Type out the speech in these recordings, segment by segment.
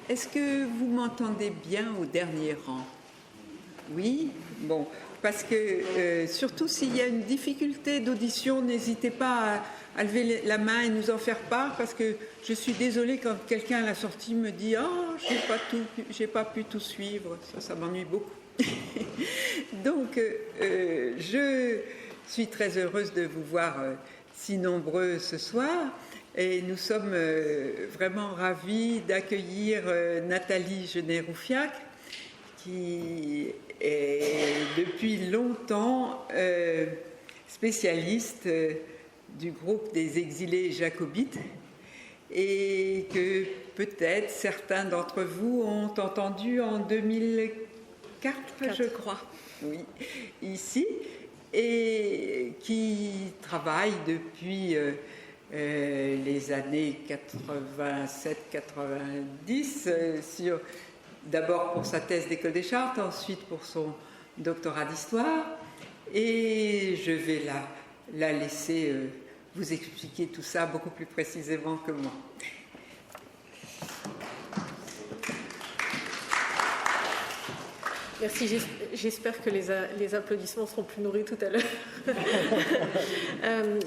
Est-ce que vous m'entendez bien au dernier rang? Oui? Bon, parce que surtout s'il y a une difficulté d'audition, n'hésitez pas à lever la main et nous en faire part, parce que je suis désolée quand quelqu'un à la sortie me dit « Oh, j'ai pas pu tout suivre », ça m'ennuie beaucoup. Donc, je suis très heureuse de vous voir si nombreux ce soir. Et nous sommes vraiment ravis d'accueillir Nathalie Genet-Roufiac, qui est depuis longtemps spécialiste du groupe des exilés jacobites, et que peut-être certains d'entre vous ont entendu en 2004, je crois, oui, ici, et qui travaille depuis les années 87-90 d'abord pour sa thèse d'école des chartes, ensuite pour son doctorat d'histoire, et je vais la laisser vous expliquer tout ça beaucoup plus précisément que moi. Merci, j'espère que les applaudissements seront plus nourris tout à l'heure.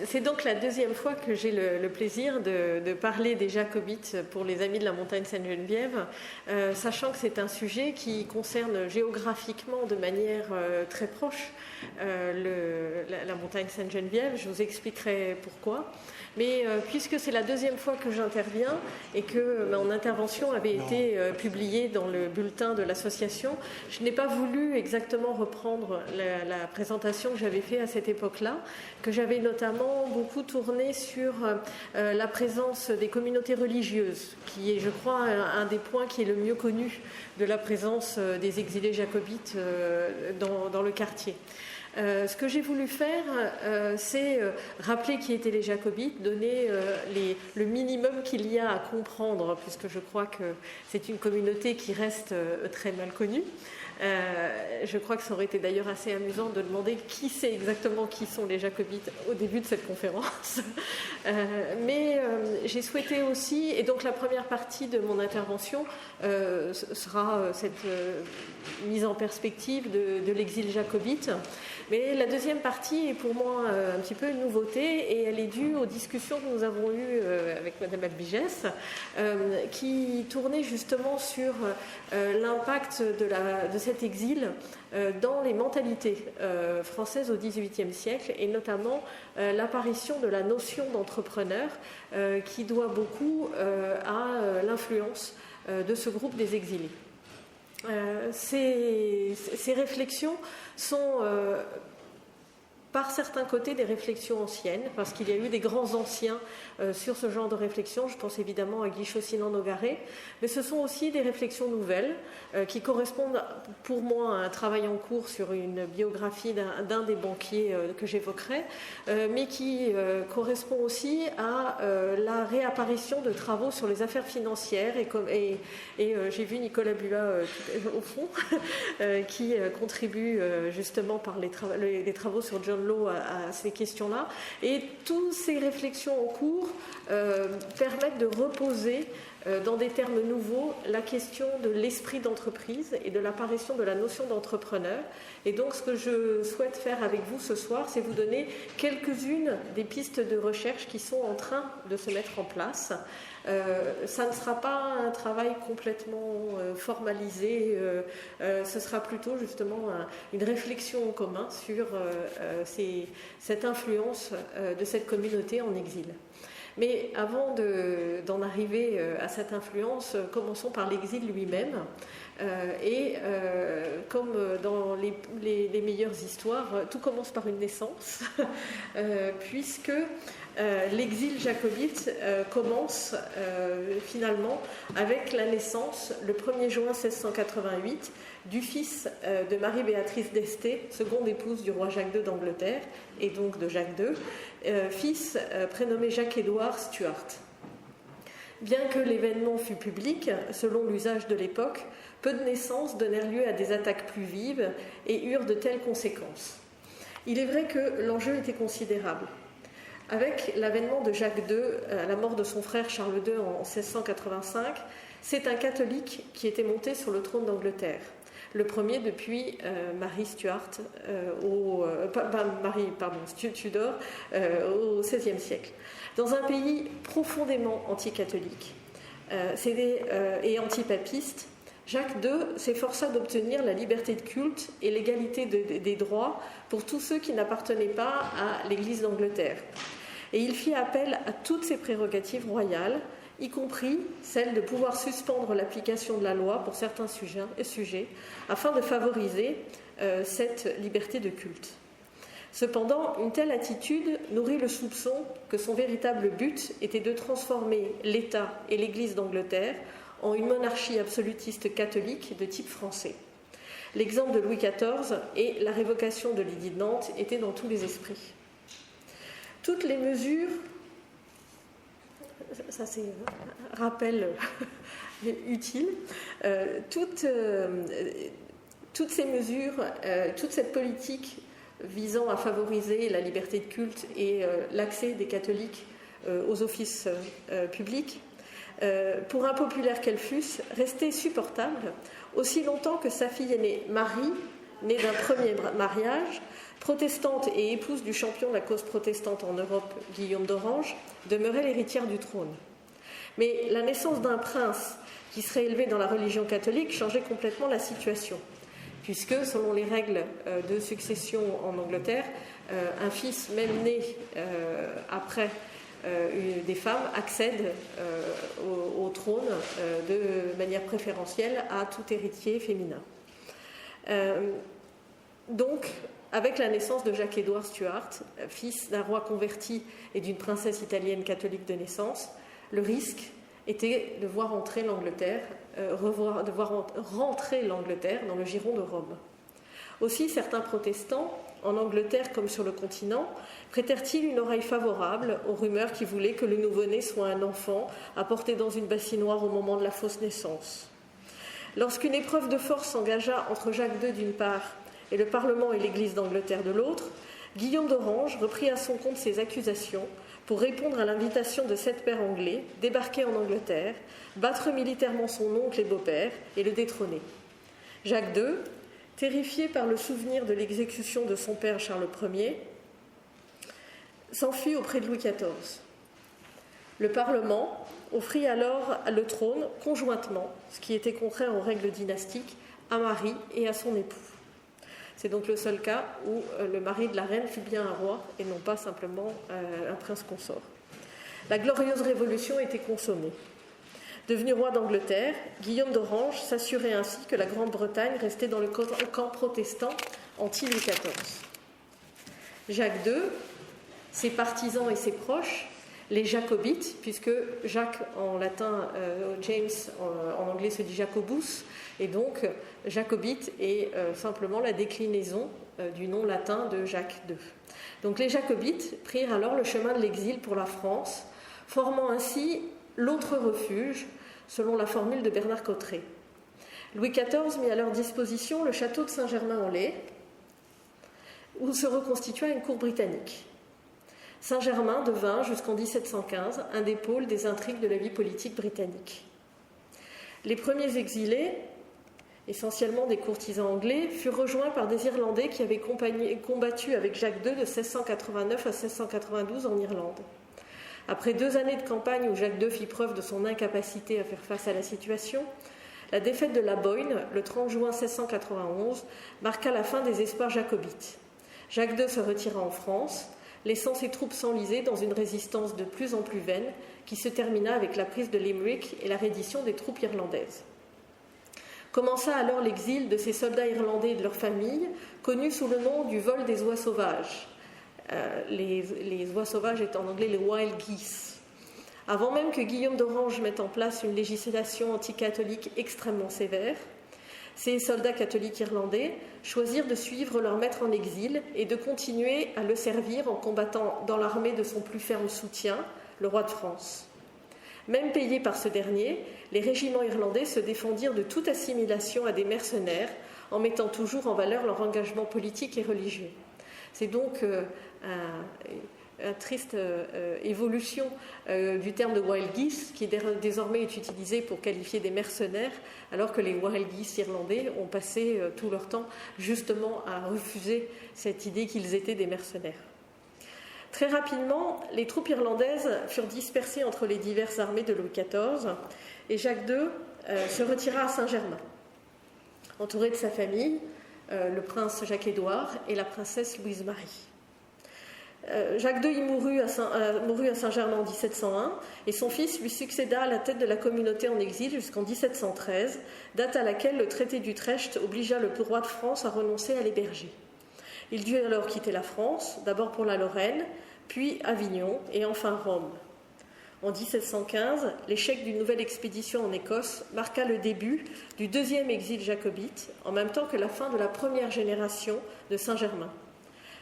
C'est donc la deuxième fois que j'ai le plaisir de parler des Jacobites pour les Amis de la Montagne Sainte-Geneviève, sachant que c'est un sujet qui concerne géographiquement de manière très proche la Montagne Sainte-Geneviève. Je vous expliquerai pourquoi. Mais puisque c'est la deuxième fois que j'interviens et que mon intervention avait été publiée dans le bulletin de l'association, je n'ai pas voulu exactement reprendre la présentation que j'avais faite à cette époque-là, que j'avais notamment beaucoup tourné sur la présence des communautés religieuses, qui est, je crois, un des points qui est le mieux connu de la présence des exilés jacobites dans le quartier. Ce que j'ai voulu faire, c'est rappeler qui étaient les Jacobites, donner le minimum qu'il y a à comprendre, puisque je crois que c'est une communauté qui reste très mal connue. Je crois que ça aurait été d'ailleurs assez amusant de demander qui sait exactement qui sont les Jacobites au début de cette conférence. Mais j'ai souhaité aussi, et donc la première partie de mon intervention sera cette mise en perspective de l'exil jacobite. Mais la deuxième partie est pour moi un petit peu une nouveauté, et elle est due aux discussions que nous avons eues avec Madame Albigès, qui tournaient justement sur l'impact de cet exil dans les mentalités françaises au XVIIIe siècle, et notamment l'apparition de la notion d'entrepreneur qui doit beaucoup à l'influence de ce groupe des exilés. Ces réflexions sont par certains côtés des réflexions anciennes, parce qu'il y a eu des grands anciens sur ce genre de réflexion. Je pense évidemment à Guy Chaussinan-Nogaret, mais ce sont aussi des réflexions nouvelles qui correspondent pour moi à un travail en cours sur une biographie d'un des banquiers que j'évoquerai, mais qui correspond aussi à la réapparition de travaux sur les affaires financières, et j'ai vu Nicolas Bula au fond qui contribue justement par les travaux sur John Law à ces questions-là, et toutes ces réflexions en cours permettent de reposer dans des termes nouveaux la question de l'esprit d'entreprise et de l'apparition de la notion d'entrepreneur. Et donc ce que je souhaite faire avec vous ce soir, c'est vous donner quelques-unes des pistes de recherche qui sont en train de se mettre en place. Ça ne sera pas un travail complètement formalisé, ce sera plutôt justement une réflexion en commun sur cette influence de cette communauté en exil. Mais avant d'en arriver à cette influence, commençons par l'exil lui-même. Comme dans les meilleures histoires, tout commence par une naissance, puisque l'exil jacobite commence finalement avec la naissance, le 1er juin 1688, du fils de Marie-Béatrice d'Este, seconde épouse du roi Jacques II d'Angleterre, et donc de Jacques II, fils prénommé Jacques-Édouard Stuart. Bien que l'événement fût public, selon l'usage de l'époque, peu de naissances donnèrent lieu à des attaques plus vives et eurent de telles conséquences. Il est vrai que l'enjeu était considérable. Avec l'avènement de Jacques II, à la mort de son frère Charles II en 1685, C'est un catholique qui était monté sur le trône d'Angleterre, le premier depuis Marie Stuart, Tudor, au XVIe siècle. Dans un pays profondément anticatholique et antipapiste, Jacques II s'efforça d'obtenir la liberté de culte et l'égalité des droits pour tous ceux qui n'appartenaient pas à l'Église d'Angleterre. Et il fit appel à toutes ses prérogatives royales, y compris celle de pouvoir suspendre l'application de la loi pour certains sujets afin de favoriser cette liberté de culte. Cependant, une telle attitude nourrit le soupçon que son véritable but était de transformer l'État et l'Église d'Angleterre en une monarchie absolutiste catholique de type français. L'exemple de Louis XIV et la révocation de l'édit de Nantes étaient dans tous les esprits. Toutes les mesures, ça c'est un rappel utile, toutes ces mesures, toute cette politique visant à favoriser la liberté de culte et l'accès des catholiques aux offices publics, pour impopulaires qu'elles fussent, restaient supportables aussi longtemps que sa fille aînée Marie, née d'un premier mariage, protestante et épouse du champion de la cause protestante en Europe, Guillaume d'Orange, demeurait l'héritière du trône. Mais la naissance d'un prince qui serait élevé dans la religion catholique changeait complètement la situation, puisque, selon les règles de succession en Angleterre, un fils, même né après des femmes, accède au trône de manière préférentielle à tout héritier féminin. Donc, avec la naissance de Jacques-Édouard Stuart, fils d'un roi converti et d'une princesse italienne catholique de naissance, le risque était de voir entrer l'Angleterre, rentrer l'Angleterre dans le giron de Rome. Aussi, certains protestants, en Angleterre comme sur le continent, prêtèrent-ils une oreille favorable aux rumeurs qui voulaient que le nouveau-né soit un enfant apporté dans une bassinoire au moment de la fausse naissance. Lorsqu'une épreuve de force s'engagea entre Jacques II d'une part et le Parlement et l'Église d'Angleterre de l'autre, Guillaume d'Orange reprit à son compte ces accusations pour répondre à l'invitation de 7 pères anglais, débarquer en Angleterre, battre militairement son oncle et beau-père et le détrôner. Jacques II, terrifié par le souvenir de l'exécution de son père Charles Ier, s'enfuit auprès de Louis XIV. Le Parlement offrit alors le trône conjointement, ce qui était contraire aux règles dynastiques, à Marie et à son époux. C'est donc le seul cas où le mari de la reine fut bien un roi et non pas simplement un prince consort. La glorieuse révolution était consommée. Devenu roi d'Angleterre, Guillaume d'Orange s'assurait ainsi que la Grande-Bretagne restait dans le camp protestant anti-Louis XIV. Jacques II, ses partisans et ses proches, les jacobites, puisque Jacques en latin, James en anglais se dit Jacobus, et donc jacobite est simplement la déclinaison du nom latin de Jacques II. Donc les jacobites prirent alors le chemin de l'exil pour la France, formant ainsi l'autre refuge, selon la formule de Bernard Cotteret. Louis XIV mit à leur disposition le château de Saint-Germain-en-Laye, où se reconstitua une cour britannique. Saint-Germain devint, jusqu'en 1715, un des pôles des intrigues de la vie politique britannique. Les premiers exilés, essentiellement des courtisans anglais, furent rejoints par des Irlandais qui avaient combattu avec Jacques II de 1689 à 1692 en Irlande. Après 2 années de campagne où Jacques II fit preuve de son incapacité à faire face à la situation, la défaite de la Boyne, le 30 juin 1691, marqua la fin des espoirs jacobites. Jacques II se retira en France, laissant ses troupes s'enliser dans une résistance de plus en plus vaine qui se termina avec la prise de Limerick et la reddition des troupes irlandaises. Commença alors l'exil de ces soldats irlandais et de leurs familles, connus sous le nom du vol des oies sauvages. Les oies sauvages étant en anglais les wild geese. Avant même que Guillaume d'Orange mette en place une législation anticatholique extrêmement sévère, ces soldats catholiques irlandais choisirent de suivre leur maître en exil et de continuer à le servir en combattant dans l'armée de son plus ferme soutien, le roi de France. Même payés par ce dernier, les régiments irlandais se défendirent de toute assimilation à des mercenaires en mettant toujours en valeur leur engagement politique et religieux. C'est donc triste évolution du terme de wild geese, qui désormais est utilisé pour qualifier des mercenaires, alors que les wild geese irlandais ont passé tout leur temps justement à refuser cette idée qu'ils étaient des mercenaires. Très rapidement, les troupes irlandaises furent dispersées entre les diverses armées de Louis XIV et Jacques II se retira à Saint-Germain, entouré de sa famille, le prince Jacques-Édouard et la princesse Louise-Marie. Jacques II mourut à Saint-Germain en 1701 et son fils lui succéda à la tête de la communauté en exil jusqu'en 1713, date à laquelle le traité d'Utrecht obligea le roi de France à renoncer à l'héberger. Il dut alors quitter la France, d'abord pour la Lorraine, puis Avignon et enfin Rome. En 1715, l'échec d'une nouvelle expédition en Écosse marqua le début du deuxième exil jacobite, en même temps que la fin de la première génération de Saint-Germain.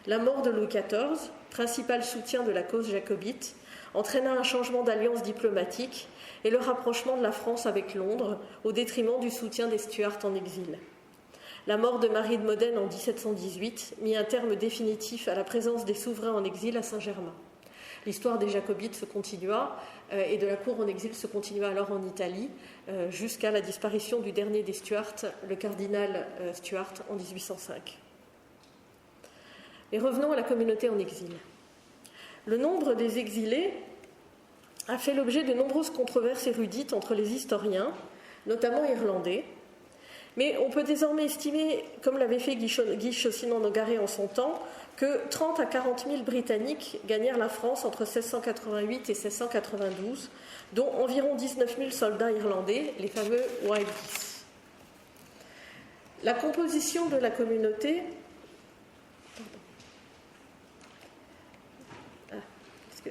La mort de Louis XIV, principal soutien de la cause jacobite, entraîna un changement d'alliance diplomatique et le rapprochement de la France avec Londres, au détriment du soutien des Stuarts en exil. La mort de Marie de Modène en 1718 mit un terme définitif à la présence des souverains en exil à Saint-Germain. L'histoire des Jacobites se continua et de la cour en exil se continua alors en Italie jusqu'à la disparition du dernier des Stuarts, le cardinal Stuart, en 1805. Mais revenons à la communauté en exil. Le nombre des exilés a fait l'objet de nombreuses controverses érudites entre les historiens, notamment irlandais, mais on peut désormais estimer, comme l'avait fait Guy Chaucinan-Nogaret en son temps, que 30 à 40 000 Britanniques gagnèrent la France entre 1688 et 1692, dont environ 19 000 soldats irlandais, les fameux Wild Geese. La composition de la communauté...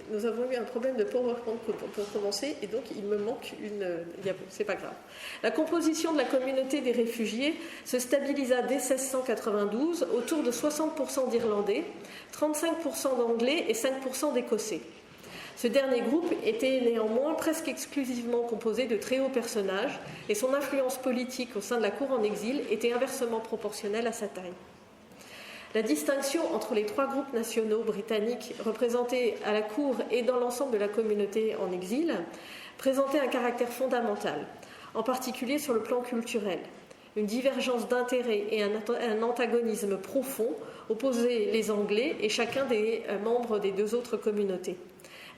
Nous avons eu un problème de PowerPoint pour commencer, et donc il me manque une diapo. C'est pas grave. La composition de la communauté des réfugiés se stabilisa dès 1692 autour de 60% d'Irlandais, 35% d'Anglais et 5% d'Écossais. Ce dernier groupe était néanmoins presque exclusivement composé de très hauts personnages, et son influence politique au sein de la cour en exil était inversement proportionnelle à sa taille. La distinction entre les trois groupes nationaux britanniques représentés à la cour et dans l'ensemble de la communauté en exil présentait un caractère fondamental, en particulier sur le plan culturel. Une divergence d'intérêts et un antagonisme profond opposaient les Anglais et chacun des membres des deux autres communautés.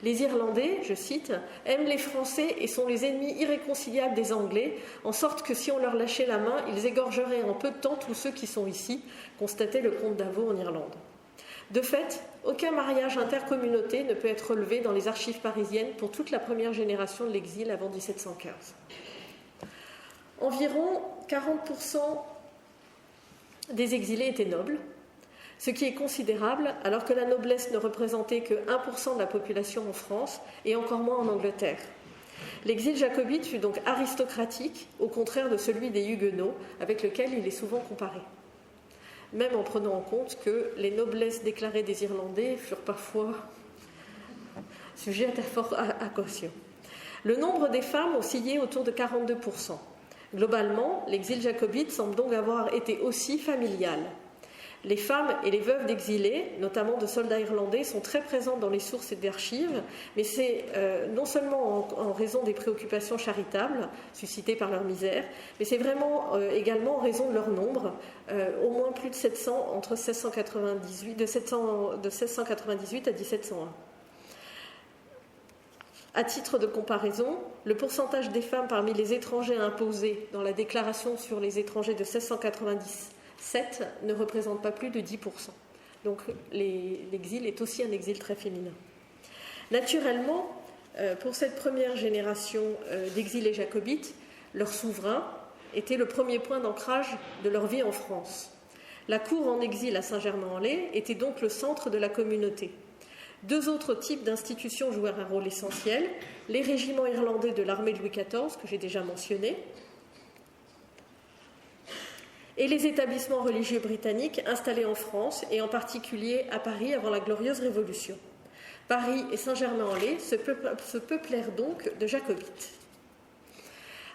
Les Irlandais, je cite, aiment les Français et sont les ennemis irréconciliables des Anglais, en sorte que si on leur lâchait la main, ils égorgeraient en peu de temps tous ceux qui sont ici, constatait le comte d'Avaux en Irlande. De fait, aucun mariage intercommunauté ne peut être relevé dans les archives parisiennes pour toute la première génération de l'exil avant 1715. Environ 40% des exilés étaient nobles, ce qui est considérable alors que la noblesse ne représentait que 1% de la population en France et encore moins en Angleterre. L'exil jacobite fut donc aristocratique, au contraire de celui des Huguenots, avec lequel il est souvent comparé. Même en prenant en compte que les noblesses déclarées des Irlandais furent parfois sujettes à caution. Le nombre des femmes oscillait autour de 42%. Globalement, l'exil jacobite semble donc avoir été aussi familial. Les femmes et les veuves d'exilés, notamment de soldats irlandais, sont très présentes dans les sources et d'archives, mais c'est non seulement en raison des préoccupations charitables suscitées par leur misère, mais c'est vraiment également en raison de leur nombre, au moins plus de 700 entre 1698 à 1701. À titre de comparaison, le pourcentage des femmes parmi les étrangers imposés dans la déclaration sur les étrangers de 1697 ne représente pas plus de 10%. Donc l'exil est aussi un exil très féminin. Naturellement, pour cette première génération d'exilés jacobites, leur souverain était le premier point d'ancrage de leur vie en France. La cour en exil à Saint-Germain-en-Laye était donc le centre de la communauté. Deux autres types d'institutions jouèrent un rôle essentiel, les régiments irlandais de l'armée de Louis XIV, que j'ai déjà mentionné, et les établissements religieux britanniques installés en France, et en particulier à Paris avant la Glorieuse Révolution. Paris et Saint-Germain-en-Laye se peuplèrent donc de jacobites.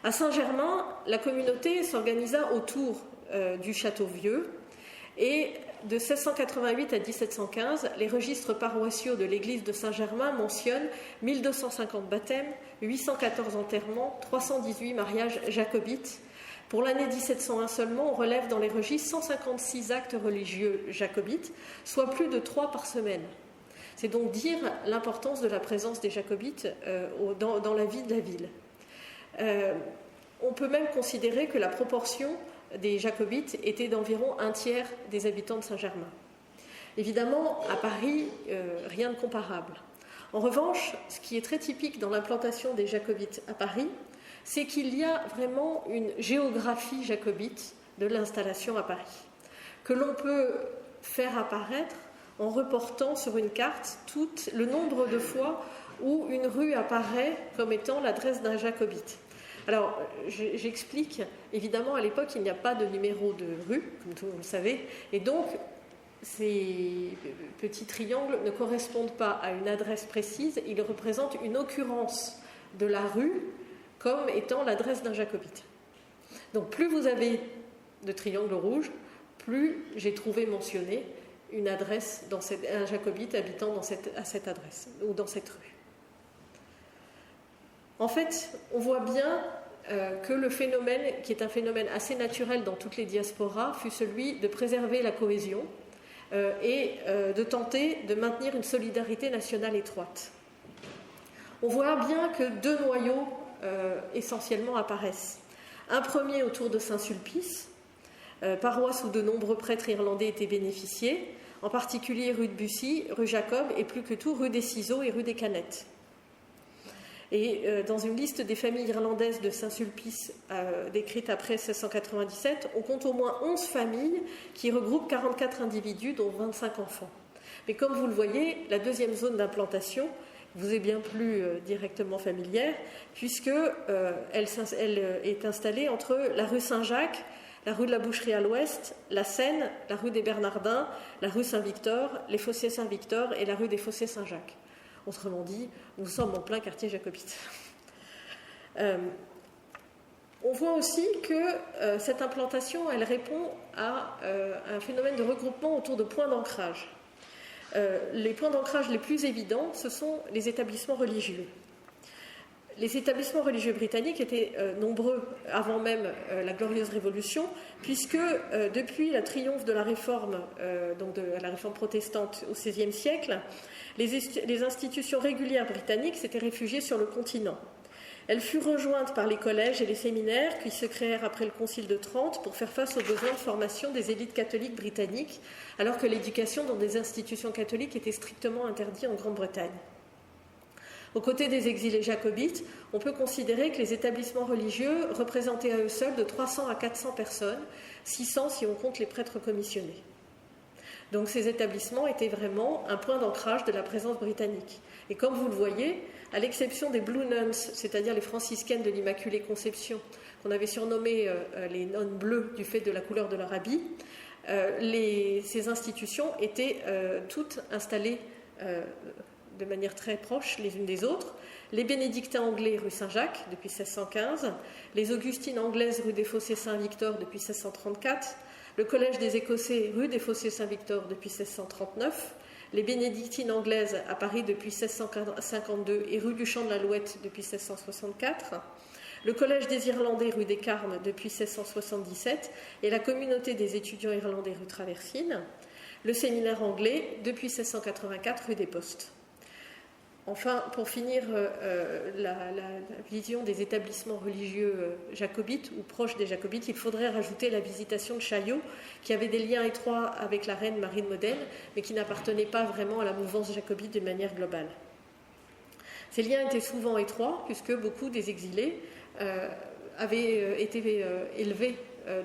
À Saint-Germain, la communauté s'organisa autour du Château Vieux, et de 1688 à 1715, les registres paroissiaux de l'église de Saint-Germain mentionnent 1250 baptêmes, 814 enterrements, 318 mariages jacobites. Pour l'année 1701 seulement, on relève dans les registres 156 actes religieux jacobites, soit plus de 3 par semaine. C'est donc dire l'importance de la présence des jacobites dans la vie de la ville. On peut même considérer que la proportion des jacobites était d'environ un tiers des habitants de Saint-Germain. Évidemment, à Paris, rien de comparable. En revanche, ce qui est très typique dans l'implantation des jacobites à Paris, c'est qu'il y a vraiment une géographie jacobite de l'installation à Paris, que l'on peut faire apparaître en reportant sur une carte tout le nombre de fois où une rue apparaît comme étant l'adresse d'un jacobite. Alors, j'explique, évidemment, à l'époque, il n'y a pas de numéro de rue, comme tout le monde le savait, et donc, ces petits triangles ne correspondent pas à une adresse précise, ils représentent une occurrence de la rue comme étant l'adresse d'un jacobite. Donc, plus vous avez de triangles rouges, plus j'ai trouvé mentionné une adresse, un jacobite habitant à cette adresse, ou dans cette rue. En fait, on voit bien que le phénomène, qui est un phénomène assez naturel dans toutes les diasporas, fut celui de préserver la cohésion et de tenter de maintenir une solidarité nationale étroite. On voit bien que deux noyaux essentiellement apparaissent. Un premier autour de Saint-Sulpice, paroisse où de nombreux prêtres irlandais étaient bénéficiés, en particulier rue de Bussy, rue Jacob et plus que tout rue des Ciseaux et rue des Canettes. Et dans une liste des familles irlandaises de Saint-Sulpice décrite après 1697, on compte au moins 11 familles qui regroupent 44 individus, dont 25 enfants. Mais comme vous le voyez, la deuxième zone d'implantation vous est bien plus directement familière, puisqu'elle est installée entre la rue Saint-Jacques, la rue de la Boucherie à l'ouest, la Seine, la rue des Bernardins, la rue Saint-Victor, les Fossés Saint-Victor et la rue des Fossés Saint-Jacques. Autrement dit, nous sommes en plein quartier jacobite. On voit aussi que cette implantation, elle répond à un phénomène de regroupement autour de points d'ancrage. Les points d'ancrage les plus évidents, ce sont les établissements religieux. Les établissements religieux britanniques étaient nombreux avant même la Glorieuse Révolution, puisque depuis le triomphe de la Réforme, donc de la Réforme protestante au XVIe siècle, les institutions régulières britanniques s'étaient réfugiées sur le continent. Elles furent rejointes par les collèges et les séminaires qui se créèrent après le Concile de Trente pour faire face aux besoins de formation des élites catholiques britanniques, alors que l'éducation dans des institutions catholiques était strictement interdite en Grande-Bretagne. Aux côtés des exilés jacobites, on peut considérer que les établissements religieux représentaient à eux seuls de 300 à 400 personnes, 600 si on compte les prêtres commissionnés. Donc ces établissements étaient vraiment un point d'ancrage de la présence britannique. Et comme vous le voyez, à l'exception des Blue Nuns, c'est-à-dire les franciscaines de l'Immaculée Conception, qu'on avait surnommées les nonnes bleues du fait de la couleur de leur habit, ces institutions étaient toutes installées de manière très proche les unes des autres. Les bénédictins anglais rue Saint-Jacques depuis 1615, les augustines anglaises rue des Fossés Saint-Victor depuis 1634, le collège des Écossais rue des Fossés Saint-Victor depuis 1639, les bénédictines anglaises à Paris depuis 1652 et rue du Champ de l'Alouette depuis 1664, le collège des Irlandais rue des Carmes depuis 1677 et la communauté des étudiants irlandais rue Traversine, le séminaire anglais depuis 1684 rue des Postes. Enfin, pour finir, la vision des établissements religieux jacobites ou proches des jacobites, il faudrait rajouter la visitation de Chaillot, qui avait des liens étroits avec la reine Marie de Modène, mais qui n'appartenait pas vraiment à la mouvance jacobite de manière globale. Ces liens étaient souvent étroits, puisque beaucoup des exilés avaient été élevés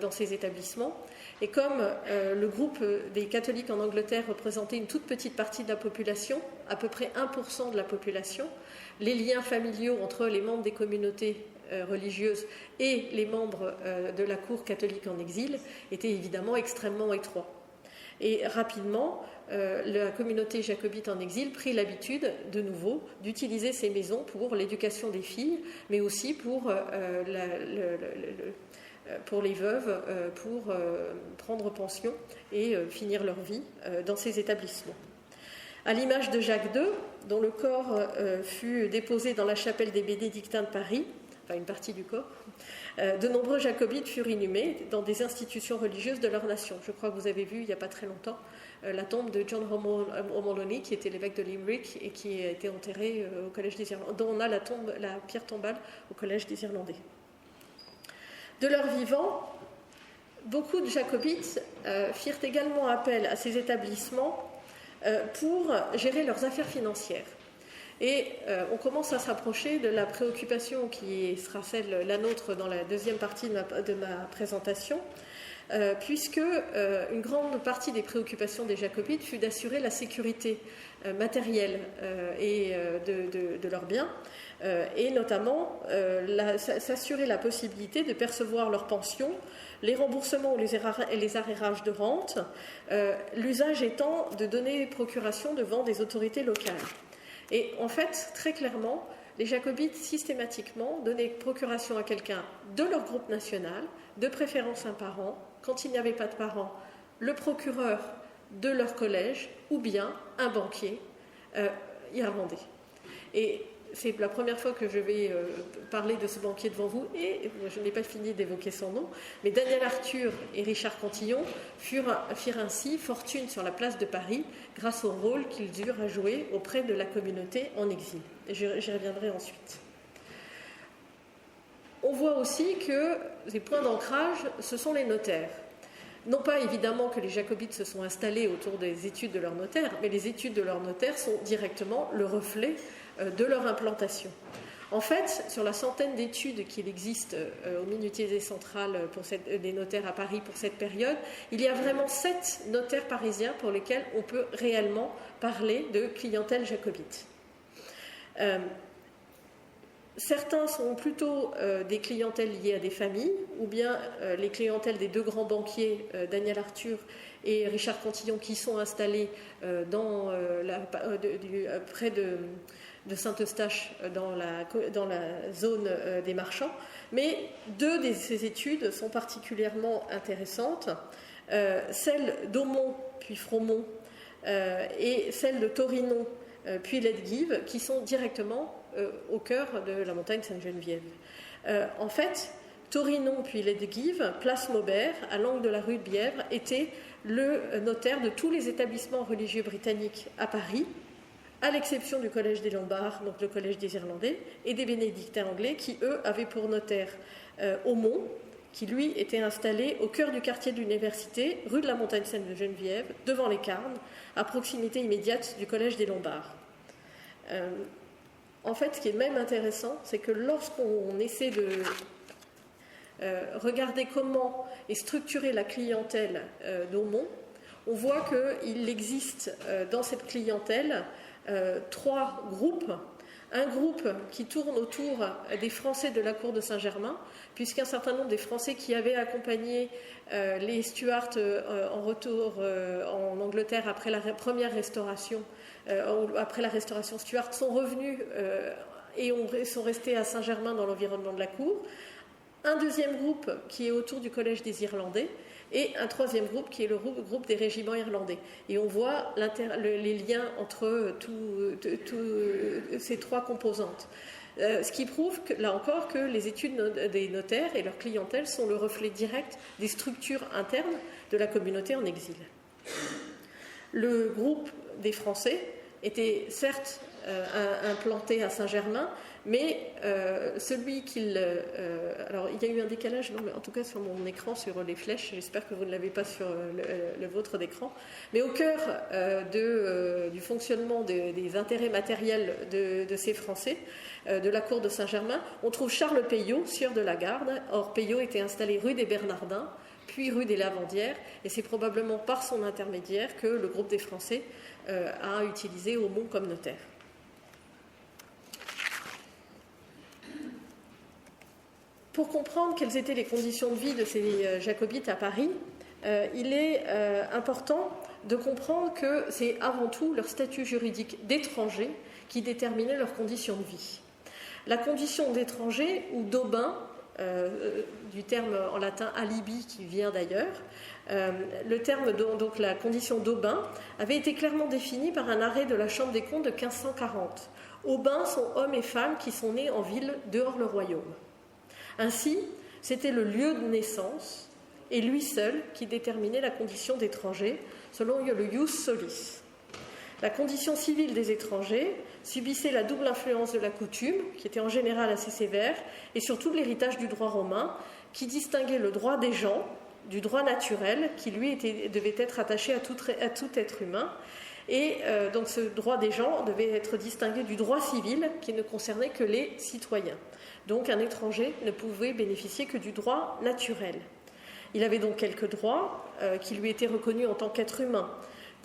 dans ces établissements. Et comme le groupe des catholiques en Angleterre représentait une toute petite partie de la population, à peu près 1% de la population, les liens familiaux entre les membres des communautés religieuses et les membres de la cour catholique en exil étaient évidemment extrêmement étroits. Et rapidement, la communauté jacobite en exil prit l'habitude, de nouveau, d'utiliser ces maisons pour l'éducation des filles, mais aussi pour pour les veuves pour prendre pension et finir leur vie dans ces établissements. À l'image de Jacques II, dont le corps fut déposé dans la chapelle des Bénédictins de Paris, enfin une partie du corps, de nombreux jacobites furent inhumés dans des institutions religieuses de leur nation. Je crois que vous avez vu il n'y a pas très longtemps la tombe de John O'Moloney, qui était l'évêque de Limerick et qui a été enterré au Collège des Irlandais, dont on a la pierre tombale au Collège des Irlandais. De leur vivant, beaucoup de jacobites firent également appel à ces établissements pour gérer leurs affaires financières. Et on commence à s'approcher de la préoccupation qui sera la nôtre dans la deuxième partie de ma présentation, puisque une grande partie des préoccupations des jacobites fut d'assurer la sécurité matérielle et de leurs biens, et notamment s'assurer la possibilité de percevoir leurs pensions, les remboursements ou les arrérages de rente, l'usage étant de donner procuration devant des autorités locales. Et en fait, très clairement, les jacobites systématiquement donnaient procuration à quelqu'un de leur groupe national, de préférence un parent, quand il n'y avait pas de parent, le procureur de leur collège ou bien un banquier irlandais. Et c'est la première fois que je vais parler de ce banquier devant vous, et je n'ai pas fini d'évoquer son nom, mais Daniel Arthur et Richard Cantillon firent ainsi fortune sur la place de Paris grâce au rôle qu'ils eurent à jouer auprès de la communauté en exil. Et j'y reviendrai ensuite. On voit aussi que les points d'ancrage, ce sont les notaires. Non pas évidemment que les jacobites se sont installés autour des études de leurs notaires, mais les études de leurs notaires sont directement le reflet de leur implantation. En fait, sur la centaine d'études qu'il existe au Minutier central des notaires à Paris pour cette période, il y a vraiment 7 notaires parisiens pour lesquels on peut réellement parler de clientèle jacobite. Certains sont plutôt des clientèles liées à des familles, ou bien les clientèles des deux grands banquiers, Daniel Arthur et Richard Cantillon, qui sont installés près de Saint-Eustache, dans la zone des marchands. Mais 2 de ces études sont particulièrement intéressantes, celle d'Aumont puis Fromont et celle de Torinon puis Letguive, qui sont directement au cœur de la montagne Sainte-Geneviève. En fait, Torinon puis Letguive, place Maubert, à l'angle de la rue de Bièvre, était le notaire de tous les établissements religieux britanniques à Paris, à l'exception du Collège des Lombards, donc le Collège des Irlandais, et des Bénédictins anglais, qui, eux, avaient pour notaire Aumont, qui, lui, était installé au cœur du quartier de l'Université, rue de la Montagne Sainte-Geneviève, devant les Carnes, à proximité immédiate du Collège des Lombards. En fait, ce qui est même intéressant, c'est que lorsqu'on essaie de regarder comment est structurée la clientèle d'Aumont, on voit qu'il existe dans cette clientèle 3 groupes. Un groupe qui tourne autour des Français de la cour de Saint-Germain, puisqu'un certain nombre des Français qui avaient accompagné les Stuarts en retour en Angleterre après la première restauration, après la restauration Stuart, sont revenus et sont restés à Saint-Germain dans l'environnement de la cour. Un deuxième groupe qui est autour du Collège des Irlandais, et un troisième groupe qui est le groupe des régiments irlandais. Et on voit les liens entre ces 3 composantes. Ce qui prouve, là encore, que les études des notaires et leur clientèle sont le reflet direct des structures internes de la communauté en exil. Le groupe des Français était certes implanté à Saint-Germain, mais celui qu'il... alors, il y a eu un décalage, non, mais en tout cas sur mon écran, sur les flèches, j'espère que vous ne l'avez pas sur le vôtre d'écran, mais au cœur du fonctionnement des intérêts matériels de ces Français, de la cour de Saint-Germain, on trouve Charles Peillot, sieur de la Garde. Or, Peillot était installé rue des Bernardins, puis rue des Lavandières, et c'est probablement par son intermédiaire que le groupe des Français a utilisé Aumont comme notaire. Pour comprendre quelles étaient les conditions de vie de ces jacobites à Paris, il est important de comprendre que c'est avant tout leur statut juridique d'étranger qui déterminait leurs conditions de vie. La condition d'étranger ou d'aubin du terme en latin alibi qui vient d'ailleurs. Le terme, donc la condition d'aubin, avait été clairement définie par un arrêt de la Chambre des comptes de 1540. Aubains sont hommes et femmes qui sont nés en ville dehors le royaume. Ainsi, c'était le lieu de naissance et lui seul qui déterminait la condition d'étranger selon le ius solis. La condition civile des étrangers subissait la double influence de la coutume, qui était en général assez sévère, et surtout de l'héritage du droit romain, qui distinguait le droit des gens du droit naturel, qui lui devait être attaché à tout être humain. Et donc ce droit des gens devait être distingué du droit civil, qui ne concernait que les citoyens. Donc un étranger ne pouvait bénéficier que du droit naturel. Il avait donc quelques droits qui lui étaient reconnus en tant qu'être humain: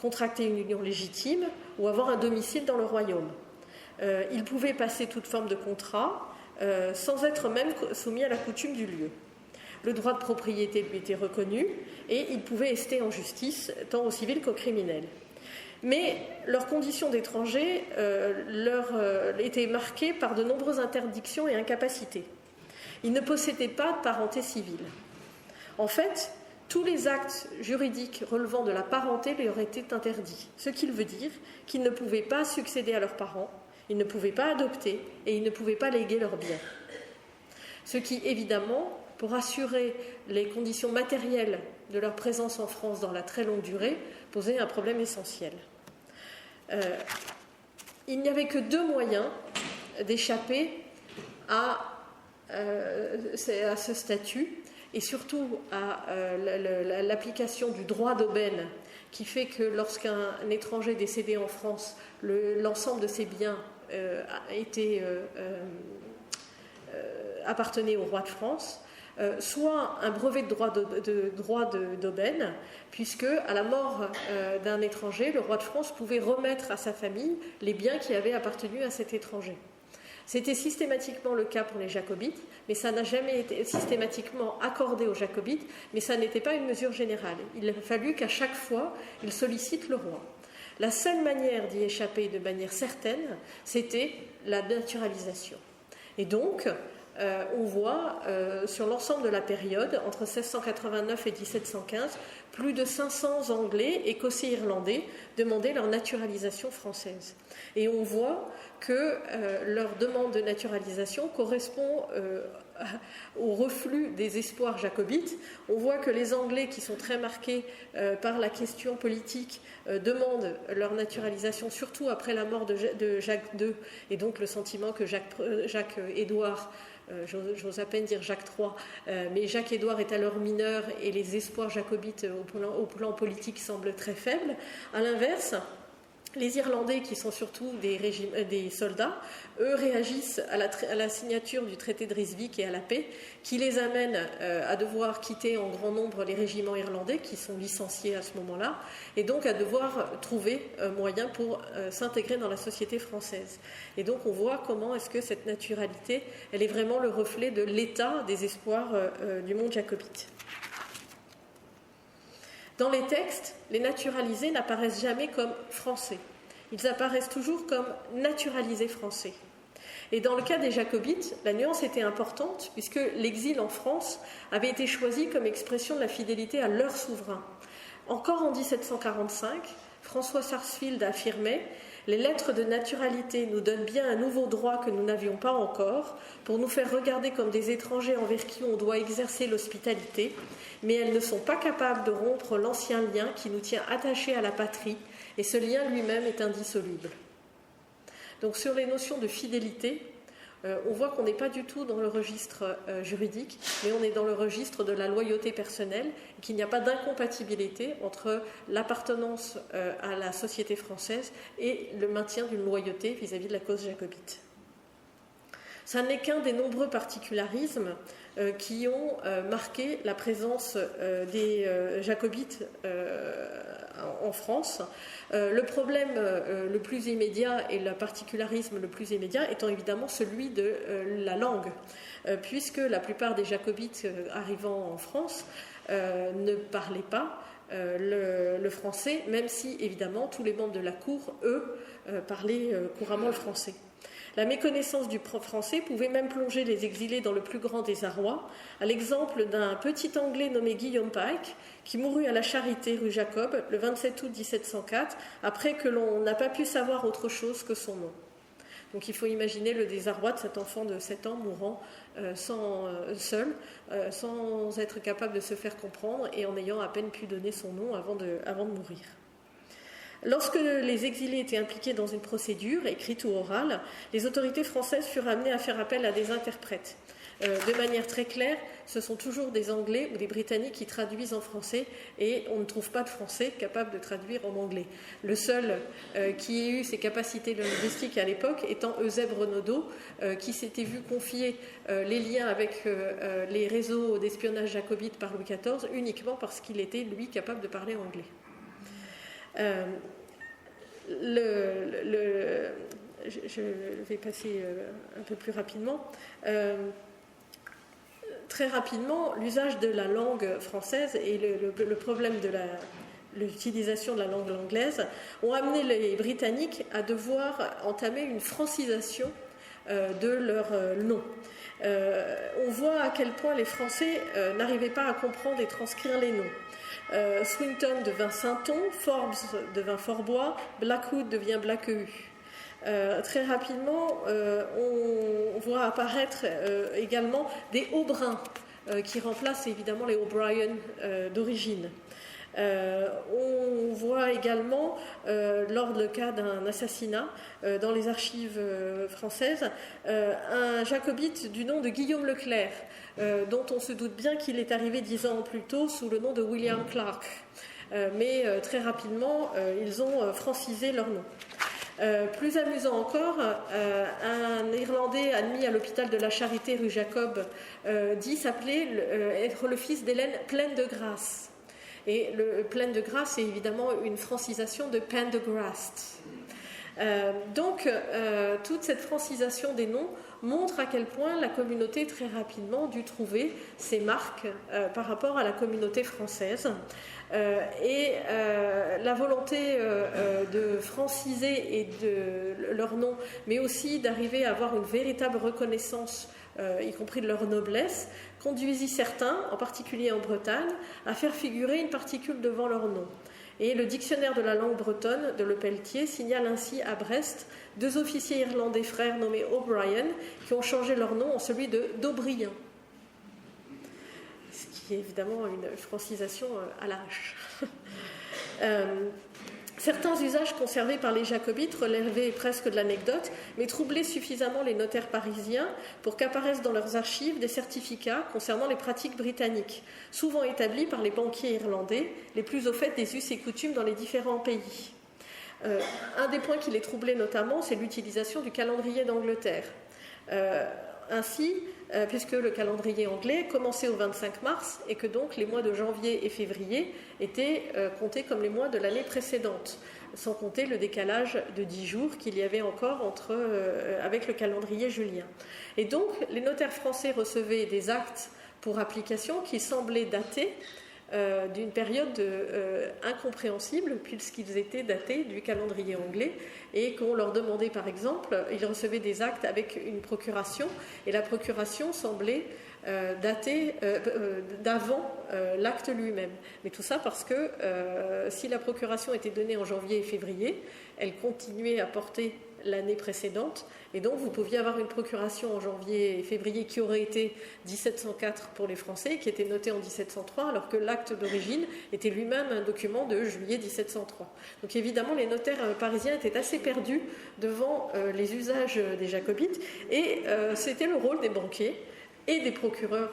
contracter une union légitime ou avoir un domicile dans le royaume. Il pouvait passer toute forme de contrat sans être même soumis à la coutume du lieu. Le droit de propriété lui était reconnu et il pouvait ester en justice tant au civil qu'au criminel. Mais leur condition d'étranger était marquée par de nombreuses interdictions et incapacités. Ils ne possédaient pas de parenté civile. En fait, tous les actes juridiques relevant de la parenté leur étaient interdits, ce qui veut dire qu'ils ne pouvaient pas succéder à leurs parents, ils ne pouvaient pas adopter et ils ne pouvaient pas léguer leurs biens. Ce qui, évidemment, pour assurer les conditions matérielles de leur présence en France dans la très longue durée, posait un problème essentiel. Il n'y avait que deux moyens d'échapper à ce statut, et surtout à l'application du droit d'aubaine, qui fait que lorsqu'un étranger décédé en France, l'ensemble de ses biens appartenait au roi de France, soit un brevet de droit d'aubaine, puisque à la mort d'un étranger, le roi de France pouvait remettre à sa famille les biens qui avaient appartenu à cet étranger. C'était systématiquement le cas pour les jacobites, mais ça n'a jamais été systématiquement accordé aux jacobites, mais ça n'était pas une mesure générale. Il a fallu qu'à chaque fois, ils sollicitent le roi. La seule manière d'y échapper de manière certaine, c'était la naturalisation. Et donc, on voit sur l'ensemble de la période, entre 1689 et 1715, plus de 500 Anglais, Écossais, Irlandais demandaient leur naturalisation française. Et on voit que leur demande de naturalisation correspond au reflux des espoirs jacobites. On voit que les Anglais, qui sont très marqués par la question politique, demandent leur naturalisation, surtout après la mort de Jacques II, et donc le sentiment que Jacques-Édouard, j'ose à peine dire Jacques III, mais Jacques-Édouard est alors mineur et les espoirs jacobites au plan politique semblent très faibles. À l'inverse, les Irlandais, qui sont surtout des soldats, eux réagissent à la signature du traité de Ryswick et à la paix, qui les amène à devoir quitter en grand nombre les régiments irlandais, qui sont licenciés à ce moment-là, et donc à devoir trouver moyen pour s'intégrer dans la société française. Et donc on voit comment est-ce que cette naturalité, elle est vraiment le reflet de l'état des espoirs du monde jacobite. Dans les textes, les naturalisés n'apparaissent jamais comme français. Ils apparaissent toujours comme naturalisés français. Et dans le cas des jacobites, la nuance était importante puisque l'exil en France avait été choisi comme expression de la fidélité à leur souverain. Encore en 1745, François Sarsfield affirmait « Les lettres de naturalité nous donnent bien un nouveau droit que nous n'avions pas encore pour nous faire regarder comme des étrangers envers qui on doit exercer l'hospitalité, mais elles ne sont pas capables de rompre l'ancien lien qui nous tient attachés à la patrie, et ce lien lui-même est indissoluble. » Donc sur les notions de fidélité, on voit qu'on n'est pas du tout dans le registre juridique, mais on est dans le registre de la loyauté personnelle, et qu'il n'y a pas d'incompatibilité entre l'appartenance à la société française et le maintien d'une loyauté vis-à-vis de la cause jacobite. Ça n'est qu'un des nombreux particularismes qui ont marqué la présence des jacobites en France. Le problème le plus immédiat et le particularisme le plus immédiat étant évidemment celui de la langue, puisque la plupart des jacobites arrivant en France ne parlaient pas le français, même si évidemment tous les membres de la cour, eux, parlaient couramment le français. La méconnaissance du français pouvait même plonger les exilés dans le plus grand désarroi, à l'exemple d'un petit Anglais nommé Guillaume Pike, qui mourut à la Charité rue Jacob le 27 août 1704, après que l'on n'a pas pu savoir autre chose que son nom. Donc il faut imaginer le désarroi de cet enfant de 7 ans mourant seul, sans être capable de se faire comprendre et en ayant à peine pu donner son nom avant de mourir. Lorsque les exilés étaient impliqués dans une procédure, écrite ou orale, les autorités françaises furent amenées à faire appel à des interprètes. De manière très claire, ce sont toujours des Anglais ou des Britanniques qui traduisent en français et on ne trouve pas de Français capable de traduire en anglais. Le seul qui ait eu ces capacités linguistiques à l'époque étant Eusèbe Renaudot, qui s'était vu confier les liens avec les réseaux d'espionnage jacobites par Louis XIV uniquement parce qu'il était, lui, capable de parler anglais. Je vais passer un peu plus rapidement. Très rapidement, l'usage de la langue française et le problème de l'utilisation de la langue anglaise ont amené les Britanniques à devoir entamer une francisation de leur nom. On voit à quel point les Français n'arrivaient pas à comprendre et transcrire les noms. Swinton devint Sainton, Forbes devint Forbois, Blackwood devient Blackehu. Très rapidement, on voit apparaître également des Aubrins qui remplacent évidemment les O'Brien d'origine. On voit également, lors du cas d'un assassinat dans les archives françaises, un jacobite du nom de Guillaume Leclerc, dont on se doute bien qu'il est arrivé 10 ans plus tôt sous le nom de William Clark. Mais très rapidement, ils ont francisé leur nom. Plus amusant encore, un Irlandais admis à l'hôpital de la Charité rue Jacob dit s'appeler être le fils d'Hélène pleine de grâce. Et le pleine de grâce est évidemment une francisation de Pendergrast. Donc, toute cette francisation des noms montre à quel point la communauté très rapidement dut trouver ses marques par rapport à la communauté française. La volonté de franciser et de leur nom, mais aussi d'arriver à avoir une véritable reconnaissance, y compris de leur noblesse, conduisit certains, en particulier en Bretagne, à faire figurer une particule devant leur nom. Et le dictionnaire de la langue bretonne de Le Pelletier signale ainsi à Brest 2 officiers irlandais frères nommés O'Brien qui ont changé leur nom en celui d'Aubrien. Ce qui est évidemment une francisation à l'arrache. Certains usages conservés par les jacobites relevaient presque de l'anecdote, mais troublaient suffisamment les notaires parisiens pour qu'apparaissent dans leurs archives des certificats concernant les pratiques britanniques, souvent établis par les banquiers irlandais, les plus au fait des us et coutumes dans les différents pays. Un des points qui les troublait notamment, c'est l'utilisation du calendrier d'Angleterre. Ainsi, puisque le calendrier anglais commençait au 25 mars et que donc les mois de janvier et février étaient comptés comme les mois de l'année précédente, sans compter le décalage de 10 jours qu'il y avait encore avec le calendrier julien. Et donc, les notaires français recevaient des actes pour application qui semblaient datés d'une période incompréhensible puisqu'ils étaient datés du calendrier anglais et qu'on leur demandait par exemple, ils recevaient des actes avec une procuration et la procuration semblait datée d'avant l'acte lui-même. Mais tout ça parce que si la procuration était donnée en janvier et février, elle continuait à porter l'année précédente et donc vous pouviez avoir une procuration en janvier et février qui aurait été 1704 pour les Français qui était notée en 1703 alors que l'acte d'origine était lui-même un document de juillet 1703. Donc évidemment les notaires parisiens étaient assez perdus devant les usages des jacobites et c'était le rôle des banquiers et des procureurs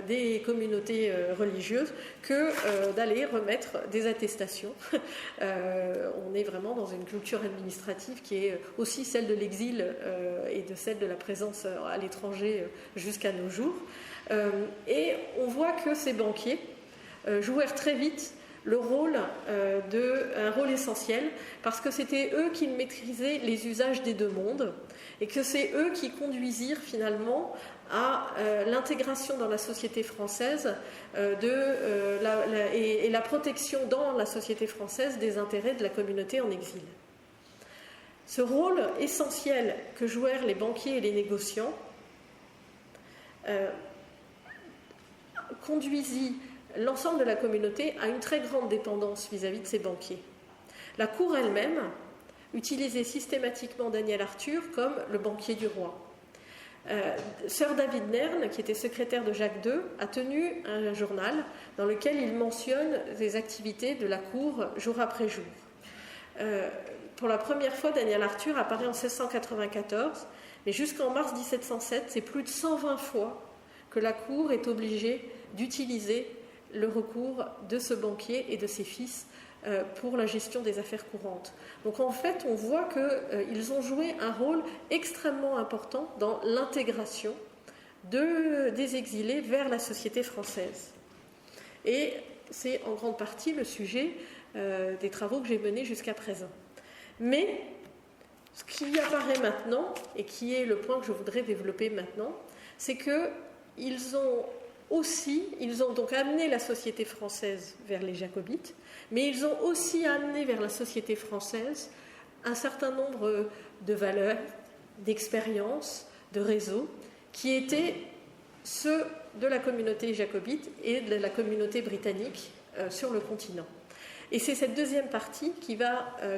des communautés religieuses que d'aller remettre des attestations. On est vraiment dans une culture administrative qui est aussi celle de l'exil et de celle de la présence à l'étranger jusqu'à nos jours. Et on voit que ces banquiers jouèrent très vite un rôle essentiel parce que c'était eux qui maîtrisaient les usages des deux mondes et que c'est eux qui conduisirent finalement à l'intégration dans la société française et la protection dans la société française des intérêts de la communauté en exil. Ce rôle essentiel que jouèrent les banquiers et les négociants conduisit l'ensemble de la communauté à une très grande dépendance vis-à-vis de ces banquiers. La cour elle-même utilisait systématiquement Daniel Arthur comme le banquier du roi. Sir David Nairn, qui était secrétaire de Jacques II, a tenu un journal dans lequel il mentionne les activités de la cour jour après jour. Pour la première fois, Daniel Arthur apparaît en 1694, mais jusqu'en mars 1707, c'est plus de 120 fois que la cour est obligée d'utiliser le recours de ce banquier et de ses fils pour la gestion des affaires courantes. Donc en fait, on voit qu'ils ont joué un rôle extrêmement important dans l'intégration des exilés vers la société française. Et c'est en grande partie le sujet des travaux que j'ai menés jusqu'à présent. Mais ce qui apparaît maintenant, et qui est le point que je voudrais développer maintenant, c'est qu'ils ont donc amené la société française vers les jacobites, mais ils ont aussi amené vers la société française un certain nombre de valeurs, d'expériences, de réseaux, qui étaient ceux de la communauté jacobite et de la communauté britannique sur le continent. Et c'est cette deuxième partie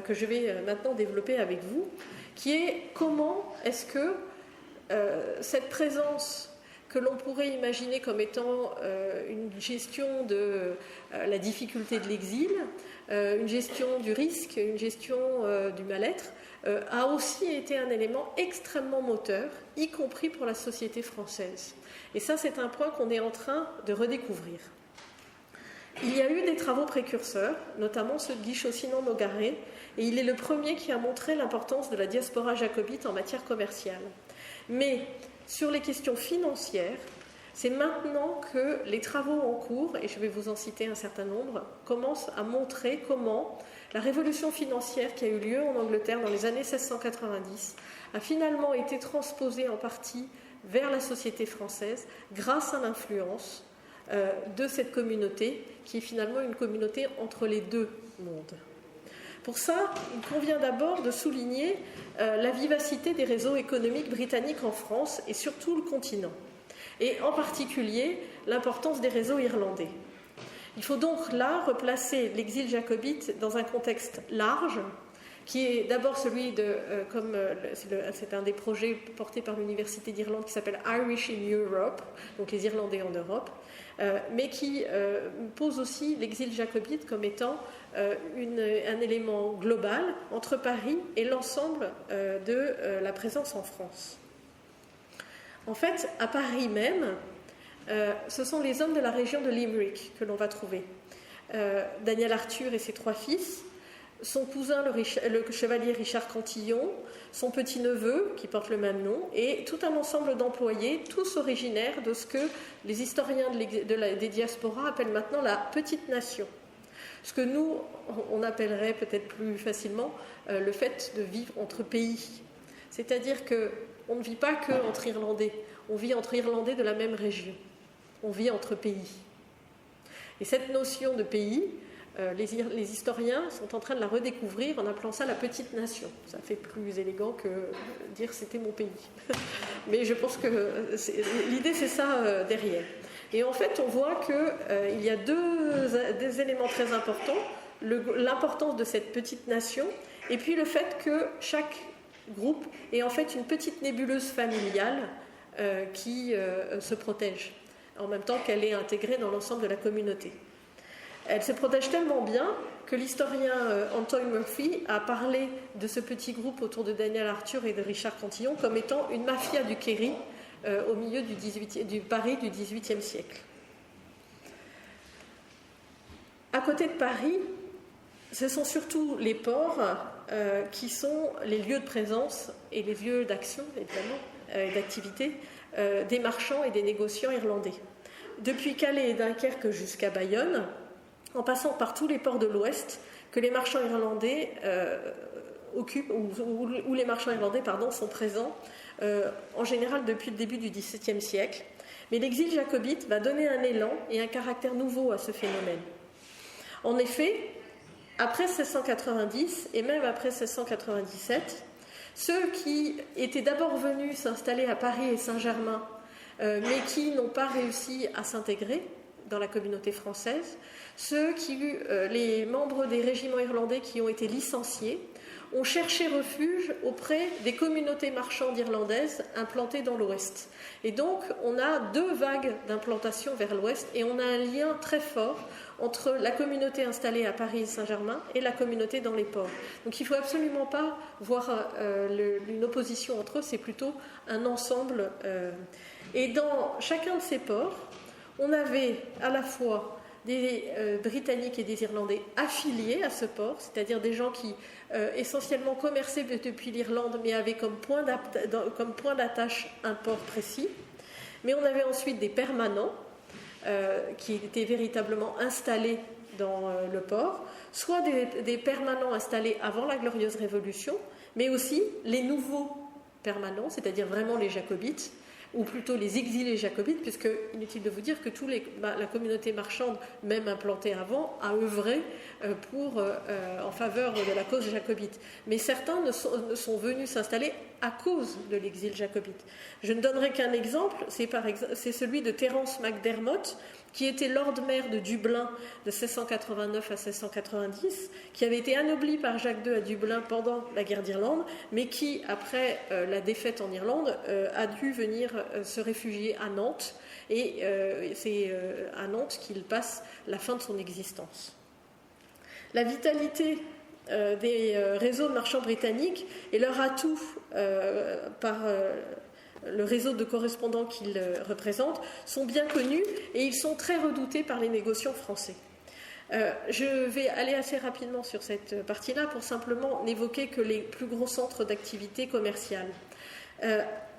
que je vais maintenant développer avec vous, qui est comment est-ce que cette présence que l'on pourrait imaginer comme étant une gestion de la difficulté de l'exil, une gestion du risque, une gestion du mal-être, a aussi été un élément extrêmement moteur, y compris pour la société française. Et ça, c'est un point qu'on est en train de redécouvrir. Il y a eu des travaux précurseurs, notamment ceux de Guy Chaussinon-Nogaret, et il est le premier qui a montré l'importance de la diaspora jacobite en matière commerciale. Mais sur les questions financières, c'est maintenant que les travaux en cours, et je vais vous en citer un certain nombre, commencent à montrer comment la révolution financière qui a eu lieu en Angleterre dans les années 1690 a finalement été transposée en partie vers la société française grâce à l'influence de cette communauté qui est finalement une communauté entre les deux mondes. Pour ça, il convient d'abord de souligner la vivacité des réseaux économiques britanniques en France et sur tout le continent, et en particulier l'importance des réseaux irlandais. Il faut donc là replacer l'exil jacobite dans un contexte large, qui est d'abord celui c'est un des projets portés par l'Université d'Irlande qui s'appelle Irish in Europe, donc les Irlandais en Europe, mais qui pose aussi l'exil jacobite comme étant un élément global entre Paris et l'ensemble de la présence en France. En fait, à Paris même, ce sont les hommes de la région de Limerick que l'on va trouver. Daniel Arthur et ses 3 fils, son cousin le chevalier Richard Cantillon, son petit-neveu qui porte le même nom, et tout un ensemble d'employés, tous originaires de ce que les historiens des diasporas appellent maintenant la petite nation. Ce que nous, on appellerait peut-être plus facilement le fait de vivre entre pays. C'est-à-dire qu'on ne vit pas qu'entre Irlandais, on vit entre Irlandais de la même région. On vit entre pays. Et cette notion de pays, les historiens sont en train de la redécouvrir en appelant ça la petite nation. Ça fait plus élégant que dire c'était mon pays. Mais je pense que l'idée c'est ça derrière. Et en fait on voit qu'il y a deux éléments très importants, l'importance de cette petite nation et puis le fait que chaque groupe est en fait une petite nébuleuse familiale qui se protège en même temps qu'elle est intégrée dans l'ensemble de la communauté. Elle se protège tellement bien que l'historien Antoine Murphy a parlé de ce petit groupe autour de Daniel Arthur et de Richard Cantillon comme étant une mafia du Kerry au milieu du Paris du XVIIIe siècle. À côté de Paris, ce sont surtout les ports qui sont les lieux de présence et les lieux d'action, évidemment, d'activité des marchands et des négociants irlandais. Depuis Calais et Dunkerque jusqu'à Bayonne, en passant par tous les ports de l'Ouest que les marchands irlandais occupent, où les marchands irlandais sont présents, en général depuis le début du XVIIe siècle. Mais l'exil jacobite va donner un élan et un caractère nouveau à ce phénomène. En effet, après 1690 et même après 1697, Ceux qui étaient d'abord venus s'installer à Paris et Saint-Germain, mais qui n'ont pas réussi à s'intégrer dans la communauté française, les membres des régiments irlandais qui ont été licenciés, ont cherché refuge auprès des communautés marchandes irlandaises implantées dans l'Ouest. Et donc, on a 2 vagues d'implantation vers l'Ouest et on a un lien très fort entre la communauté installée à Paris et Saint-Germain et la communauté dans les ports. Donc, il ne faut absolument pas voir une opposition entre eux, c'est plutôt un ensemble. Et dans chacun de ces ports, on avait à la fois des Britanniques et des Irlandais affiliés à ce port, c'est-à-dire des gens qui essentiellement commerçaient depuis l'Irlande, mais avaient comme point d'attache un port précis. Mais on avait ensuite des permanents qui étaient véritablement installés dans le port, soit des permanents installés avant la Glorieuse Révolution, mais aussi les nouveaux permanents, c'est-à-dire vraiment les jacobites, ou plutôt les exilés jacobites, puisque inutile de vous dire que la communauté marchande, même implantée avant, a œuvré en faveur de la cause jacobite. Mais certains ne sont venus s'installer à cause de l'exil jacobite. Je ne donnerai qu'un exemple, c'est celui de Terence MacDermot, qui était Lord Maire de Dublin de 1689 à 1690, qui avait été anobli par Jacques II à Dublin pendant la guerre d'Irlande, mais qui, après la défaite en Irlande, a dû venir se réfugier à Nantes, et c'est à Nantes qu'il passe la fin de son existence. La vitalité des réseaux de marchands britanniques et leur atout par le réseau de correspondants qu'ils représentent sont bien connus et ils sont très redoutés par les négociants français. Je vais aller assez rapidement sur cette partie-là pour simplement n'évoquer que les plus gros centres d'activité commerciale.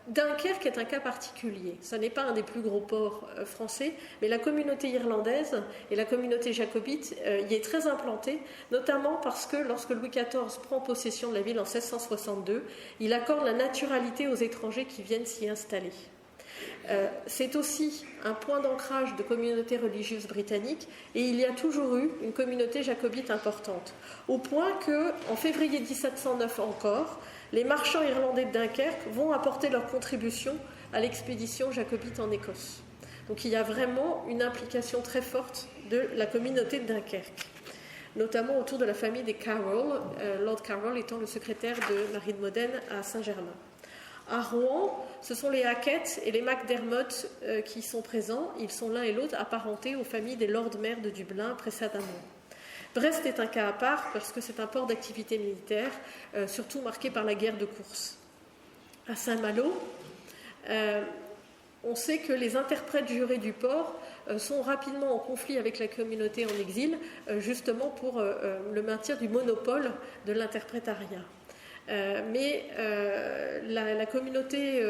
Dunkerque est un cas particulier. Ce n'est pas un des plus gros ports français, mais la communauté irlandaise et la communauté jacobite y est très implantée, notamment parce que lorsque Louis XIV prend possession de la ville en 1662, il accorde la naturalité aux étrangers qui viennent s'y installer. C'est aussi un point d'ancrage de communautés religieuses britanniques et il y a toujours eu une communauté jacobite importante, au point qu'en février 1709 encore, les marchands irlandais de Dunkerque vont apporter leur contribution à l'expédition jacobite en Écosse. Donc il y a vraiment une implication très forte de la communauté de Dunkerque, notamment autour de la famille des Carroll, Lord Carroll étant le secrétaire de Marie de Modène à Saint-Germain. À Rouen, ce sont les Hackett et les MacDermot qui sont présents. Ils sont l'un et l'autre apparentés aux familles des Lord Maires de Dublin précédemment. Brest est un cas à part parce que c'est un port d'activité militaire, surtout marqué par la guerre de course. À Saint-Malo, on sait que les interprètes jurés du port sont rapidement en conflit avec la communauté en exil, justement pour le maintien du monopole de l'interprétariat. Mais la communauté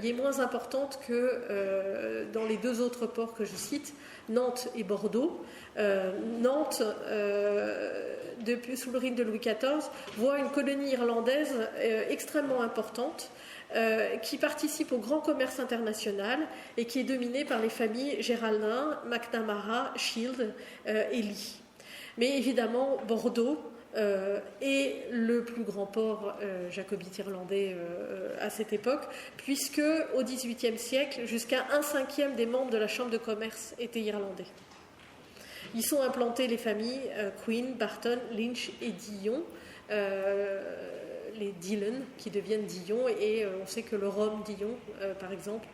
y est moins importante que dans les 2 autres ports que je cite, Nantes et Bordeaux. Nantes, sous le règne de Louis XIV, voit une colonie irlandaise extrêmement importante qui participe au grand commerce international et qui est dominée par les familles Géraldin, McNamara, Shield et Lee. Mais évidemment, Bordeaux est le plus grand port jacobite irlandais à cette époque, puisque au XVIIIe siècle, jusqu'à 1/5 des membres de la Chambre de commerce étaient irlandais. Y sont implantées les familles Queen, Barton, Lynch et Dillon, les Dillon qui deviennent Dillon, et on sait que le rhum Dillon, par exemple,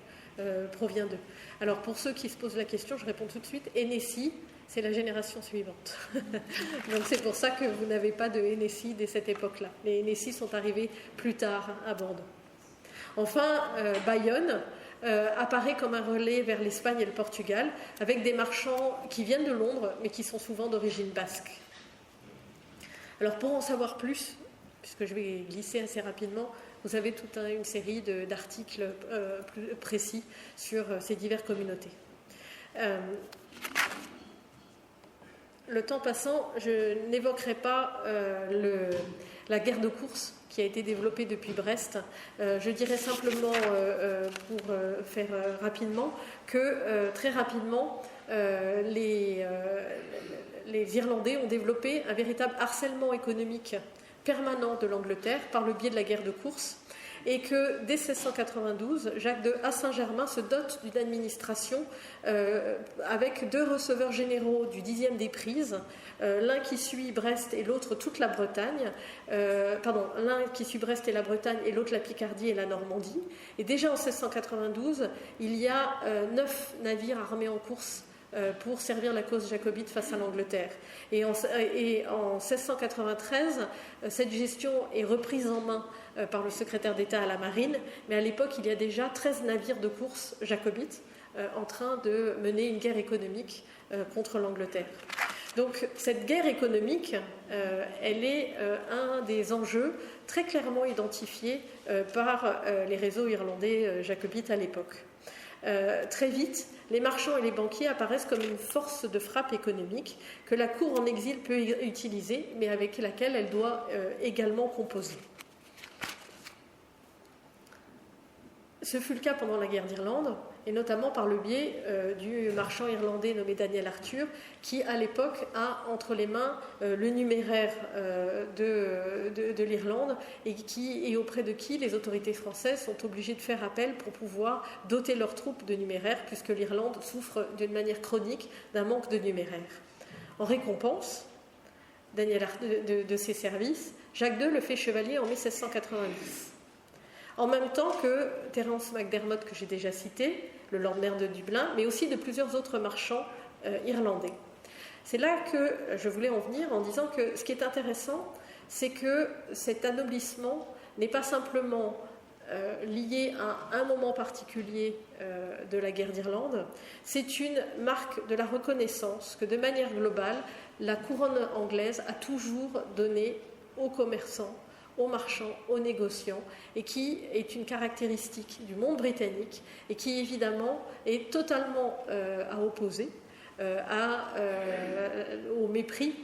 provient d'eux. Alors pour ceux qui se posent la question, je réponds tout de suite, Hennessy, c'est la génération suivante. Donc c'est pour ça que vous n'avez pas de Hennessy dès cette époque-là. Les Hennessy sont arrivés plus tard à Bordeaux. Enfin, Bayonne apparaît comme un relais vers l'Espagne et le Portugal, avec des marchands qui viennent de Londres, mais qui sont souvent d'origine basque. Alors pour en savoir plus, puisque je vais glisser assez rapidement, vous avez toute une série d'articles plus précis sur ces diverses communautés. Le temps passant, je n'évoquerai pas la guerre de course qui a été développée depuis Brest. Je dirais simplement, pour faire rapidement, que très rapidement, les Irlandais ont développé un véritable harcèlement économique permanent de l'Angleterre par le biais de la guerre de course, et que dès 1692, Jacques II à Saint-Germain se dote d'une administration avec 2 receveurs généraux du 10e des prises, l'un qui suit Brest et l'autre toute la Bretagne, l'un qui suit Brest et la Bretagne et l'autre la Picardie et la Normandie. Et déjà en 1692, il y a 9 navires armés en course pour servir la cause jacobite face à l'Angleterre. Et en 1693, cette gestion est reprise en main par le secrétaire d'État à la Marine, mais à l'époque, il y a déjà 13 navires de course jacobites en train de mener une guerre économique contre l'Angleterre. Donc cette guerre économique, elle est un des enjeux très clairement identifiés par les réseaux irlandais jacobites à l'époque. Très vite, les marchands et les banquiers apparaissent comme une force de frappe économique que la cour en exil peut utiliser, mais avec laquelle elle doit également composer. Ce fut le cas pendant la guerre d'Irlande, et notamment par le biais du marchand irlandais nommé Daniel Arthur, qui à l'époque a entre les mains le numéraire de l'Irlande et auprès de qui les autorités françaises sont obligées de faire appel pour pouvoir doter leurs troupes de numéraires, puisque l'Irlande souffre d'une manière chronique d'un manque de numéraires. En récompense de ses services, Jacques II le fait chevalier en 1690. En même temps que Terence McDermott, que j'ai déjà cité, le Lord Maire de Dublin, mais aussi de plusieurs autres marchands irlandais. C'est là que je voulais en venir en disant que ce qui est intéressant, c'est que cet anoblissement n'est pas simplement lié à un moment particulier de la guerre d'Irlande, c'est une marque de la reconnaissance que de manière globale, la couronne anglaise a toujours donné aux commerçants, aux marchands, aux négociants, et qui est une caractéristique du monde britannique, et qui évidemment est totalement à opposer au mépris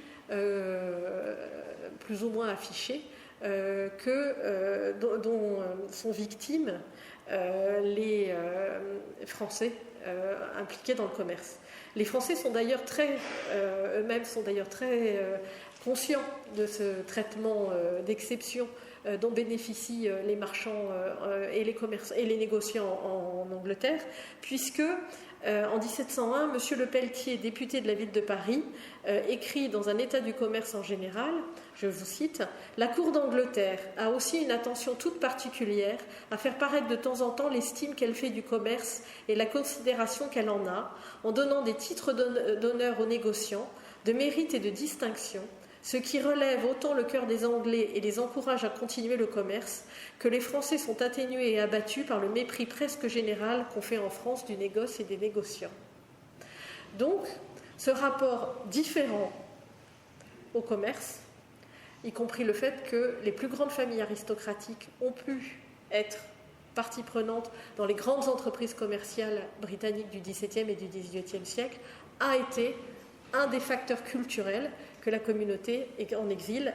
plus ou moins affiché dont sont victimes les Français impliqués dans le commerce. Les Français sont d'ailleurs eux-mêmes sont d'ailleurs très conscients de ce traitement d'exception dont bénéficient les marchands et les négociants en Angleterre, puisque en 1701, M. Le Pelletier, député de la ville de Paris, écrit dans un état du commerce en général, je vous cite, « La cour d'Angleterre a aussi une attention toute particulière à faire paraître de temps en temps l'estime qu'elle fait du commerce et la considération qu'elle en a, en donnant des titres d'honneur aux négociants, de mérite et de distinction, ce qui relève autant le cœur des Anglais et les encourage à continuer le commerce, que les Français sont atténués et abattus par le mépris presque général qu'on fait en France du négoce et des négociants. » Donc, ce rapport différent au commerce, y compris le fait que les plus grandes familles aristocratiques ont pu être partie prenante dans les grandes entreprises commerciales britanniques du XVIIe et du XVIIIe siècle, a été un des facteurs culturels que la communauté en exil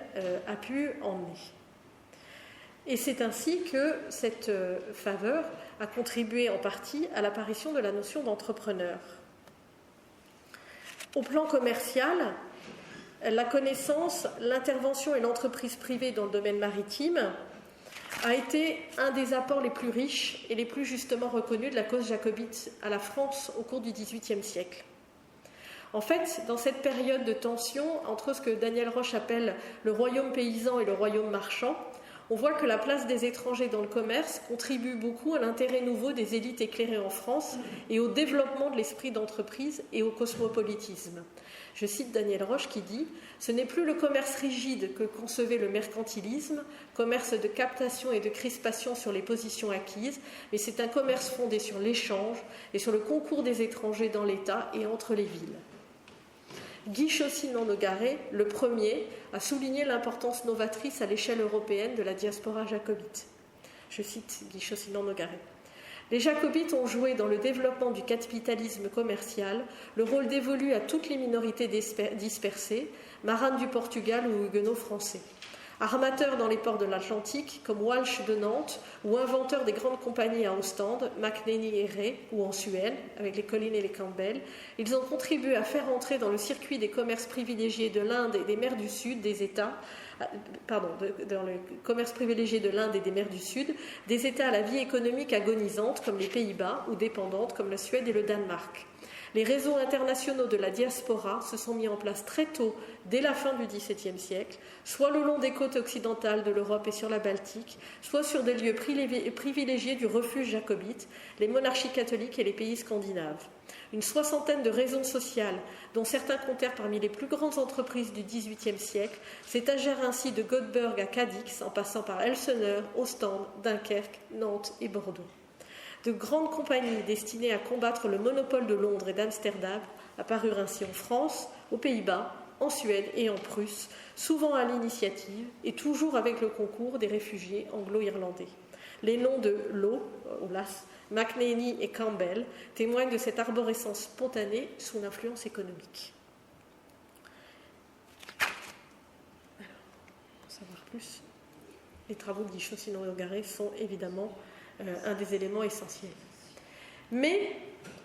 a pu emmener. Et c'est ainsi que cette faveur a contribué en partie à l'apparition de la notion d'entrepreneur. Au plan commercial, la connaissance, l'intervention et l'entreprise privée dans le domaine maritime a été un des apports les plus riches et les plus justement reconnus de la cause jacobite à la France au cours du XVIIIe siècle. En fait, dans cette période de tension entre ce que Daniel Roche appelle le royaume paysan et le royaume marchand, on voit que la place des étrangers dans le commerce contribue beaucoup à l'intérêt nouveau des élites éclairées en France et au développement de l'esprit d'entreprise et au cosmopolitisme. Je cite Daniel Roche qui dit « Ce n'est plus le commerce rigide que concevait le mercantilisme, commerce de captation et de crispation sur les positions acquises, mais c'est un commerce fondé sur l'échange et sur le concours des étrangers dans l'État et entre les villes. » Guy Chaussy-Nogaret, le premier, a souligné l'importance novatrice à l'échelle européenne de la diaspora jacobite. Je cite Guy Chaussy-Nogaret. Les jacobites ont joué dans le développement du capitalisme commercial le rôle dévolu à toutes les minorités dispersées, marranes du Portugal ou huguenots français. Armateur dans les ports de l'Atlantique, comme Walsh de Nantes, ou inventeur des grandes compagnies à Ostende, McNamee et Ray, ou en Suède, avec les Collins et les Campbell, ils ont contribué à faire entrer dans le circuit des commerces privilégiés de l'Inde et des mers du Sud des États, dans le commerce privilégié de l'Inde et des mers du Sud, des États à la vie économique agonisante, comme les Pays-Bas, ou dépendantes, comme la Suède et le Danemark. Les réseaux internationaux de la diaspora se sont mis en place très tôt, dès la fin du XVIIe siècle, soit le long des côtes occidentales de l'Europe et sur la Baltique, soit sur des lieux privilégiés du refuge jacobite, les monarchies catholiques et les pays scandinaves. Une soixantaine de raisons sociales, dont certains comptèrent parmi les plus grandes entreprises du XVIIIe siècle, s'étagèrent ainsi de Göteborg à Cadix, en passant par Elseneur, Ostende, Dunkerque, Nantes et Bordeaux. De grandes compagnies destinées à combattre le monopole de Londres et d'Amsterdam apparurent ainsi en France, aux Pays-Bas, en Suède et en Prusse, souvent à l'initiative et toujours avec le concours des réfugiés anglo-irlandais. Les noms de Lowe, McNamee et Campbell témoignent de cette arborescence spontanée sous l'influence économique. Alors, pour savoir plus, les travaux de Guichot Sinogaré sont évidemment un des éléments essentiels. Mais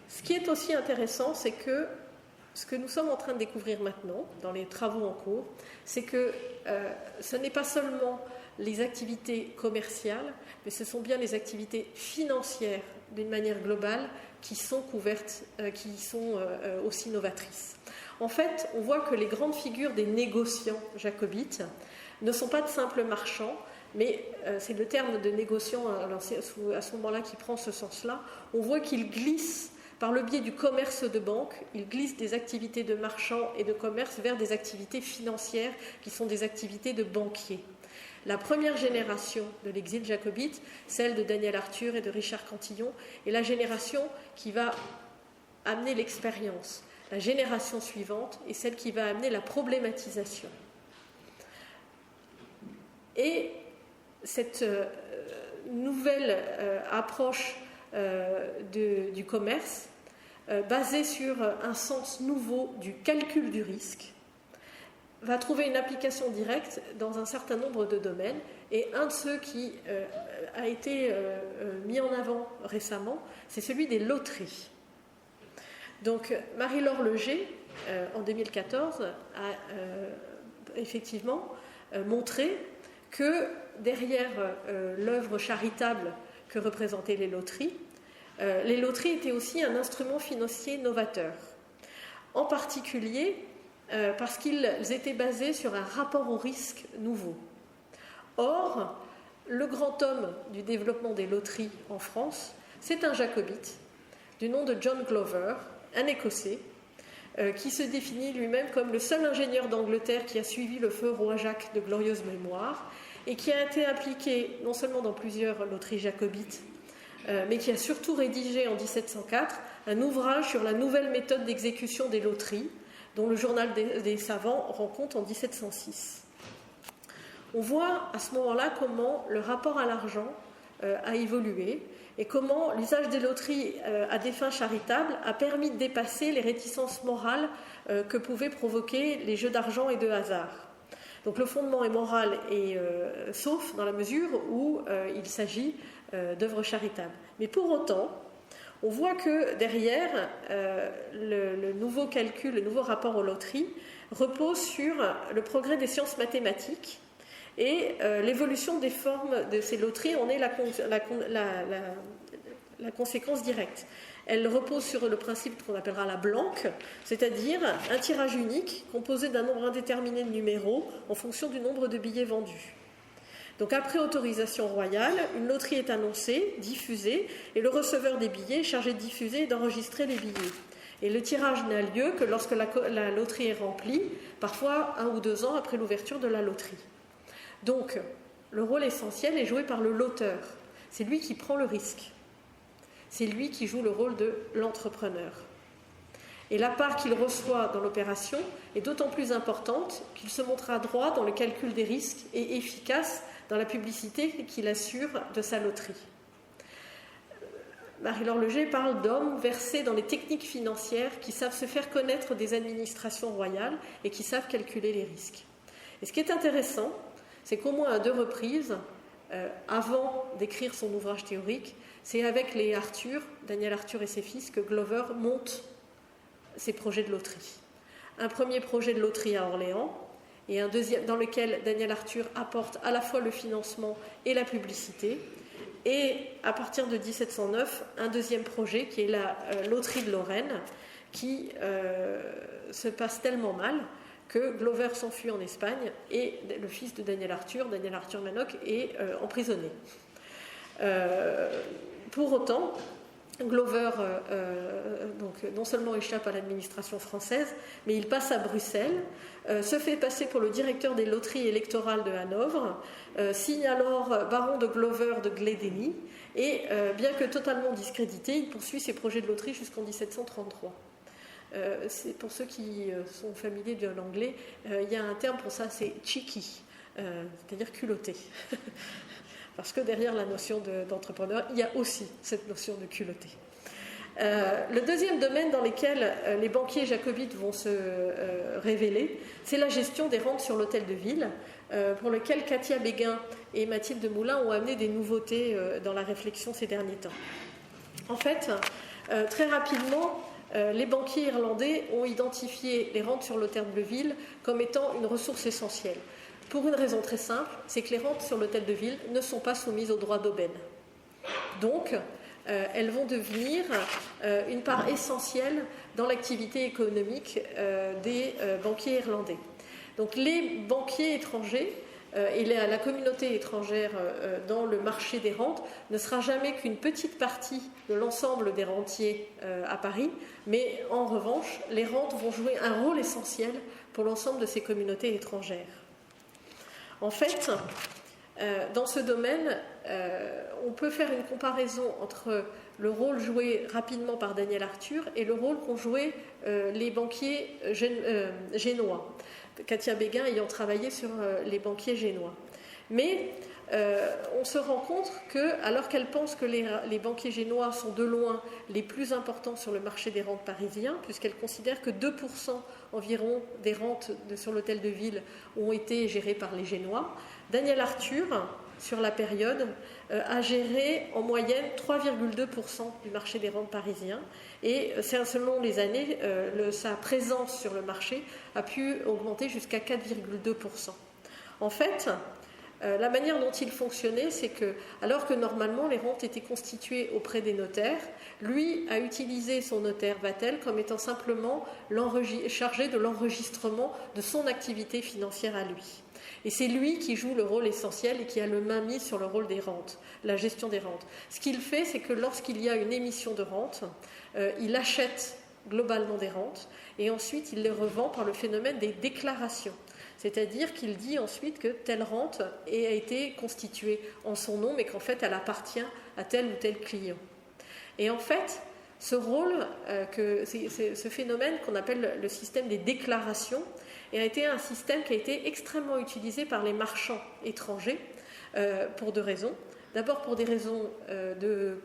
ce qui est aussi intéressant, c'est que ce que nous sommes en train de découvrir maintenant, dans les travaux en cours, c'est que ce n'est pas seulement les activités commerciales, mais ce sont bien les activités financières, d'une manière globale, qui sont couvertes, qui sont aussi novatrices. En fait, on voit que les grandes figures des négociants jacobites ne sont pas de simples marchands, mais c'est le terme de négociant, alors c'est à ce moment-là qui prend ce sens-là. On voit qu'ils glissent, par le biais du commerce de banque, ils glissent des activités de marchands et de commerce vers des activités financières qui sont des activités de banquiers. La première génération de l'exil jacobite, celle de Daniel Arthur et de Richard Cantillon, est la génération qui va amener l'expérience. La génération suivante est celle qui va amener la problématisation. Et cette nouvelle approche du commerce, basée sur un sens nouveau du calcul du risque, va trouver une application directe dans un certain nombre de domaines. Et un de ceux qui a été mis en avant récemment, c'est celui des loteries. Donc Marie-Laure Leger, en 2014, a effectivement montré que derrière l'œuvre charitable que représentaient les loteries étaient aussi un instrument financier novateur. En particulier parce qu'ils étaient basés sur un rapport au risque nouveau. Or, le grand homme du développement des loteries en France, c'est un jacobite du nom de John Glover, un Écossais, qui se définit lui-même comme le seul ingénieur d'Angleterre qui a suivi le feu roi Jacques de glorieuse mémoire et qui a été impliqué non seulement dans plusieurs loteries jacobites, mais qui a surtout rédigé en 1704 un ouvrage sur la nouvelle méthode d'exécution des loteries, dont le journal des savants rend compte en 1706. On voit à ce moment-là comment le rapport à l'argent a évolué et comment l'usage des loteries à des fins charitables a permis de dépasser les réticences morales que pouvaient provoquer les jeux d'argent et de hasard. Donc le fondement est moral et sauf dans la mesure où il s'agit d'œuvres charitables. Mais pour autant, on voit que derrière, le nouveau calcul, le nouveau rapport aux loteries repose sur le progrès des sciences mathématiques et l'évolution des formes de ces loteries en est la conséquence directe. Elle repose sur le principe qu'on appellera la blanque, c'est-à-dire un tirage unique composé d'un nombre indéterminé de numéros en fonction du nombre de billets vendus. Donc après autorisation royale, une loterie est annoncée, diffusée, et le receveur des billets est chargé de diffuser et d'enregistrer les billets. Et le tirage n'a lieu que lorsque la loterie est remplie, parfois 1 ou 2 ans après l'ouverture de la loterie. Donc, le rôle essentiel est joué par le loteur. C'est lui qui prend le risque. C'est lui qui joue le rôle de l'entrepreneur. Et la part qu'il reçoit dans l'opération est d'autant plus importante qu'il se montre adroit dans le calcul des risques et efficace dans la publicité qu'il assure de sa loterie. Marie-Laure Leger parle d'hommes versés dans les techniques financières qui savent se faire connaître des administrations royales et qui savent calculer les risques. Et ce qui est intéressant, c'est qu'au moins à 2 reprises, avant d'écrire son ouvrage théorique, c'est avec Daniel Arthur et ses fils, que Glover monte ses projets de loterie. Un premier projet de loterie à Orléans, et un deuxième dans lequel Daniel Arthur apporte à la fois le financement et la publicité. Et à partir de 1709, un deuxième projet qui est la loterie de Lorraine, qui se passe tellement mal que Glover s'enfuit en Espagne et le fils de Daniel Arthur Manock, est emprisonné. Pour autant, Glover donc, non seulement échappe à l'administration française, mais il passe à Bruxelles, se fait passer pour le directeur des loteries électorales de Hanovre, signe alors baron de Glover de Glendenny, et bien que totalement discrédité, il poursuit ses projets de loterie jusqu'en 1733. C'est pour ceux qui sont familiers de l'anglais, il y a un terme pour ça, c'est cheeky, c'est-à-dire culotté. Parce que derrière la notion d'entrepreneur, il y a aussi cette notion de culotté. Le deuxième domaine dans lequel les banquiers jacobites vont se révéler, c'est la gestion des rentes sur l'hôtel de ville, pour lequel Katia Béguin et Mathilde Moulin ont amené des nouveautés dans la réflexion ces derniers temps. En fait, très rapidement, les banquiers irlandais ont identifié les rentes sur l'hôtel de ville comme étant une ressource essentielle. Pour une raison très simple, c'est que les rentes sur l'hôtel de ville ne sont pas soumises au droit d'aubaine. Donc, elles vont devenir une part essentielle dans l'activité économique des banquiers irlandais. Donc, les banquiers étrangers et la communauté étrangère dans le marché des rentes ne sera jamais qu'une petite partie de l'ensemble des rentiers à Paris, mais en revanche, les rentes vont jouer un rôle essentiel pour l'ensemble de ces communautés étrangères. En fait, dans ce domaine, on peut faire une comparaison entre le rôle joué rapidement par Daniel Arthur et le rôle qu'ont joué les banquiers génois, Katia Béguin ayant travaillé sur les banquiers génois. Mais on se rend compte que, alors qu'elle pense que les banquiers génois sont de loin les plus importants sur le marché des rentes parisiens, puisqu'elle considère que 2% environ des rentes sur l'hôtel de ville ont été gérées par les Génois, Daniel Arthur, sur la période, a géré en moyenne 3,2% du marché des rentes parisiens, et selon les années, sa présence sur le marché a pu augmenter jusqu'à 4,2%. En fait, la manière dont il fonctionnait, c'est que, alors que normalement les rentes étaient constituées auprès des notaires, lui a utilisé son notaire Vatel comme étant simplement chargé de l'enregistrement de son activité financière à lui. Et c'est lui qui joue le rôle essentiel et qui a le main mise sur le rôle des rentes, la gestion des rentes. Ce qu'il fait, c'est que lorsqu'il y a une émission de rente, il achète globalement des rentes et ensuite il les revend par le phénomène des déclarations. C'est-à-dire qu'il dit ensuite que telle rente a été constituée en son nom, mais qu'en fait elle appartient à tel ou tel client. Et en fait, ce rôle, ce phénomène qu'on appelle le système des déclarations, a été un système qui a été extrêmement utilisé par les marchands étrangers pour 2 raisons. D'abord pour des raisons de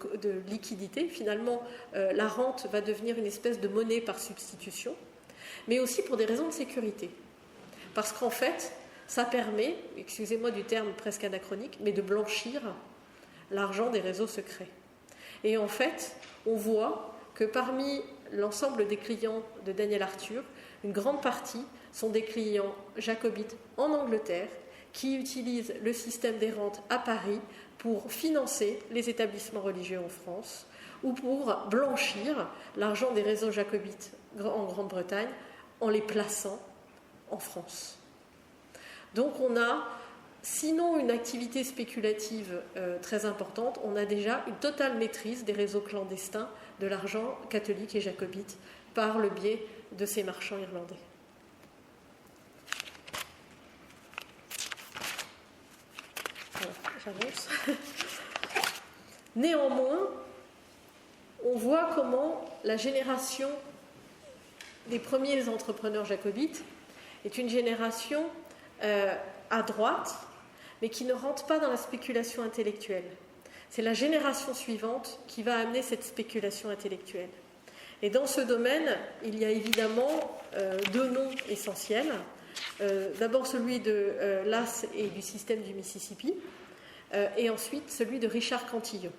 liquidité. Finalement, la rente va devenir une espèce de monnaie par substitution, mais aussi pour des raisons de sécurité. Parce qu'en fait, ça permet, excusez-moi du terme presque anachronique, mais de blanchir l'argent des réseaux secrets. Et en fait, on voit que parmi l'ensemble des clients de Daniel Arthur, une grande partie sont des clients jacobites en Angleterre qui utilisent le système des rentes à Paris pour financer les établissements religieux en France ou pour blanchir l'argent des réseaux jacobites en Grande-Bretagne en les plaçant en France. Donc on a, sinon une activité spéculative très importante, on a déjà une totale maîtrise des réseaux clandestins de l'argent catholique et jacobite par le biais de ces marchands irlandais. Voilà, j'avance. Néanmoins, on voit comment la génération des premiers entrepreneurs jacobites est une génération à droite, mais qui ne rentre pas dans la spéculation intellectuelle. C'est la génération suivante qui va amener cette spéculation intellectuelle. Et dans ce domaine, il y a évidemment 2 noms essentiels. D'abord celui de Lass et du système du Mississippi, et ensuite celui de Richard Cantillon.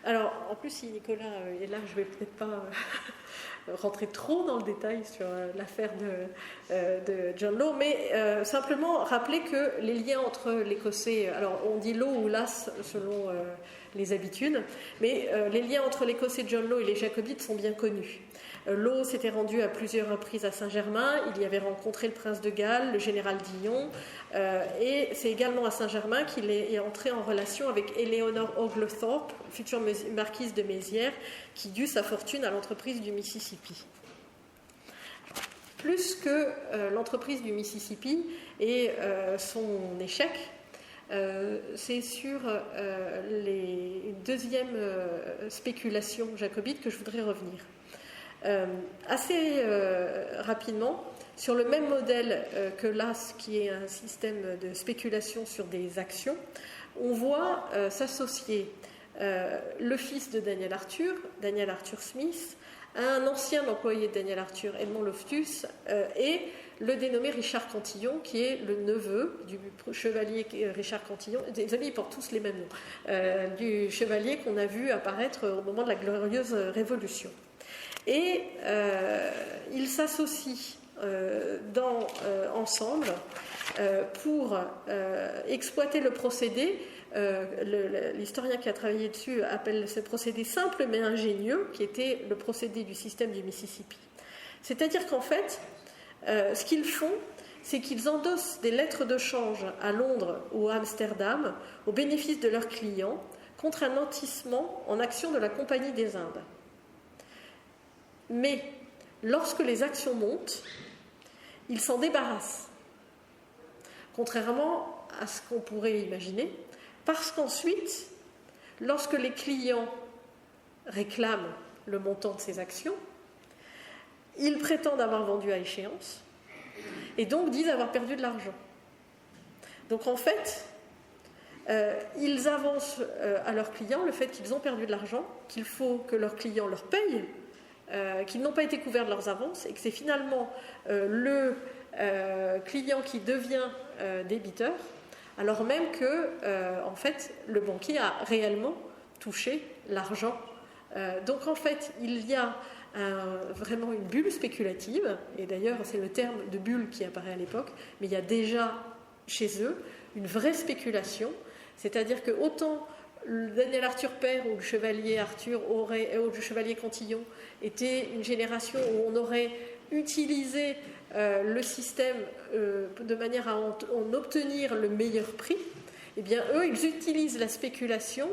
Alors, en plus, si Nicolas est là, je ne vais peut-être pas rentrer trop dans le détail sur l'affaire de John Law, mais simplement rappeler que les liens entre l'Écossais, alors on dit Law ou Lass selon les habitudes, mais les liens entre l'Écossais John Law et les Jacobites sont bien connus. Law s'était rendu à plusieurs reprises à Saint-Germain, il y avait rencontré le prince de Galles, le général Dillon, et c'est également à Saint-Germain qu'il est entré en relation avec Eleanor Oglethorpe, future marquise de Mézières, qui dut sa fortune à l'entreprise du Mississippi. Plus que l'entreprise du Mississippi et son échec, c'est sur les deuxièmes spéculations jacobites que je voudrais revenir. Assez rapidement, sur le même modèle que Lass, qui est un système de spéculation sur des actions, on voit s'associer le fils de Daniel Arthur Smith, un ancien employé de Daniel Arthur, Edmond Loftus, et le dénommé Richard Cantillon, qui est le neveu du chevalier Richard Cantillon. Désolé, ils portent tous les mêmes noms, du chevalier qu'on a vu apparaître au moment de la glorieuse Révolution. Et ils s'associent ensemble pour exploiter le procédé. L'historien qui a travaillé dessus appelle ce procédé simple mais ingénieux, qui était le procédé du système du Mississippi. C'est-à-dire qu'en fait, ce qu'ils font, c'est qu'ils endossent des lettres de change à Londres ou à Amsterdam au bénéfice de leurs clients contre un nantissement en action de la Compagnie des Indes. Mais lorsque les actions montent, ils s'en débarrassent, contrairement à ce qu'on pourrait imaginer, parce qu'ensuite, lorsque les clients réclament le montant de ces actions, ils prétendent avoir vendu à échéance et donc disent avoir perdu de l'argent. Donc en fait, ils avancent à leurs clients le fait qu'ils ont perdu de l'argent, qu'il faut que leurs clients leur payent, qu'ils n'ont pas été couverts de leurs avances et que c'est finalement le client qui devient débiteur, alors même que en fait, le banquier a réellement touché l'argent. Donc en fait, il y a vraiment une bulle spéculative, et d'ailleurs c'est le terme de bulle qui apparaît à l'époque, mais il y a déjà chez eux une vraie spéculation, c'est-à-dire que autant Daniel Arthur père ou le chevalier Arthur ou le chevalier Cantillon était une génération où on aurait utilisé le système de manière à en obtenir le meilleur prix, eh bien eux ils utilisent la spéculation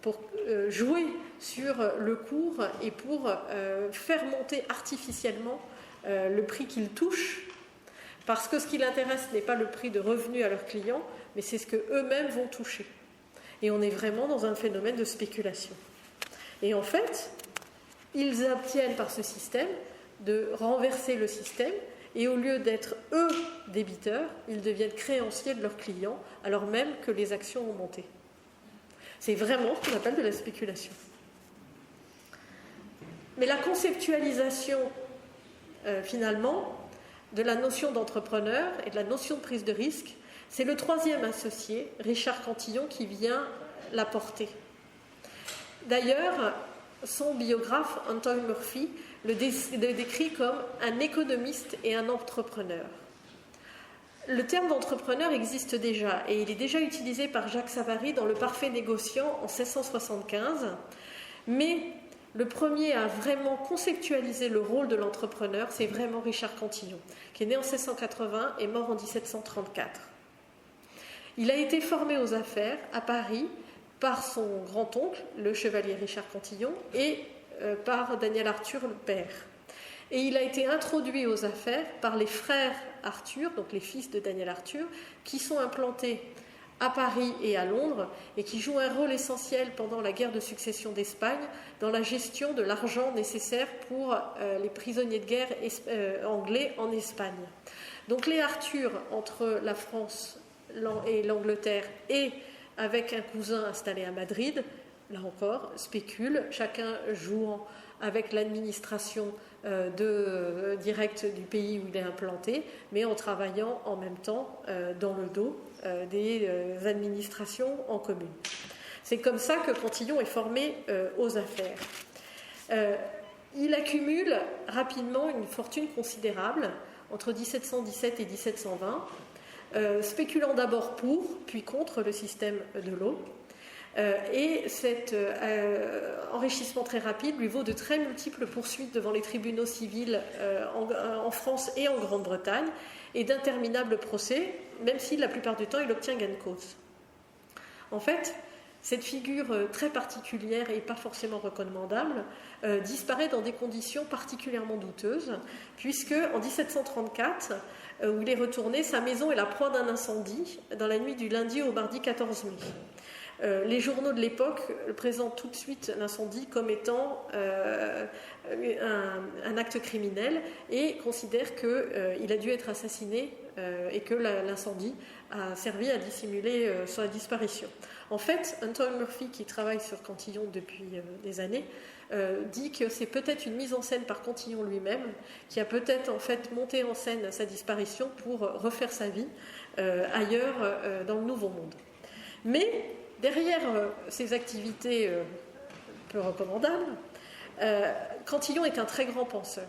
pour jouer sur le cours et pour faire monter artificiellement le prix qu'ils touchent, parce que ce qui l'intéresse n'est pas le prix de revenu à leurs clients, mais c'est ce qu'eux-mêmes vont toucher. Et on est vraiment dans un phénomène de spéculation. Et en fait, ils obtiennent par ce système de renverser le système, et au lieu d'être eux débiteurs, ils deviennent créanciers de leurs clients, alors même que les actions ont monté. C'est vraiment ce qu'on appelle de la spéculation. Mais la conceptualisation, finalement, de la notion d'entrepreneur et de la notion de prise de risque, c'est le troisième associé, Richard Cantillon, qui vient la porter. D'ailleurs, son biographe, Anton Murphy, le décrit comme un économiste et un entrepreneur. Le terme d'entrepreneur existe déjà et il est déjà utilisé par Jacques Savary dans Le Parfait négociant en 1675, mais le premier à vraiment conceptualiser le rôle de l'entrepreneur, c'est vraiment Richard Cantillon, qui est né en 1680 et mort en 1734. Il a été formé aux affaires à Paris par son grand-oncle, le chevalier Richard Cantillon, et par Daniel Arthur, le père. Et il a été introduit aux affaires par les frères Arthur, donc les fils de Daniel Arthur, qui sont implantés à Paris et à Londres et qui jouent un rôle essentiel pendant la guerre de succession d'Espagne dans la gestion de l'argent nécessaire pour les prisonniers de guerre anglais en Espagne. Donc les Arthur, entre la France et l'Angleterre et avec un cousin installé à Madrid, là encore, spéculent, chacun jouant avec l'administration direct du pays où il est implanté, mais en travaillant en même temps dans le dos des administrations en commune. C'est comme ça que Cantillon est formé aux affaires. Il accumule rapidement une fortune considérable entre 1717 et 1720, spéculant d'abord pour, puis contre le système de l'eau. Et cet enrichissement très rapide lui vaut de très multiples poursuites devant les tribunaux civils en France et en Grande-Bretagne, et d'interminables procès, même si la plupart du temps il obtient gain de cause. En fait, cette figure très particulière et pas forcément recommandable disparaît dans des conditions particulièrement douteuses, puisque en 1734, où il est retourné, sa maison est la proie d'un incendie dans la nuit du lundi au mardi 14 mai. Les journaux de l'époque présentent tout de suite l'incendie comme étant un acte criminel et considèrent qu'il a dû être assassiné et que l'incendie a servi à dissimuler sa disparition. En fait, Anton Murphy, qui travaille sur Cantillon depuis des années, dit que c'est peut-être une mise en scène par Cantillon lui-même qui a peut-être en fait monté en scène sa disparition pour refaire sa vie ailleurs dans le Nouveau Monde. Mais derrière ces activités peu recommandables, Cantillon est un très grand penseur.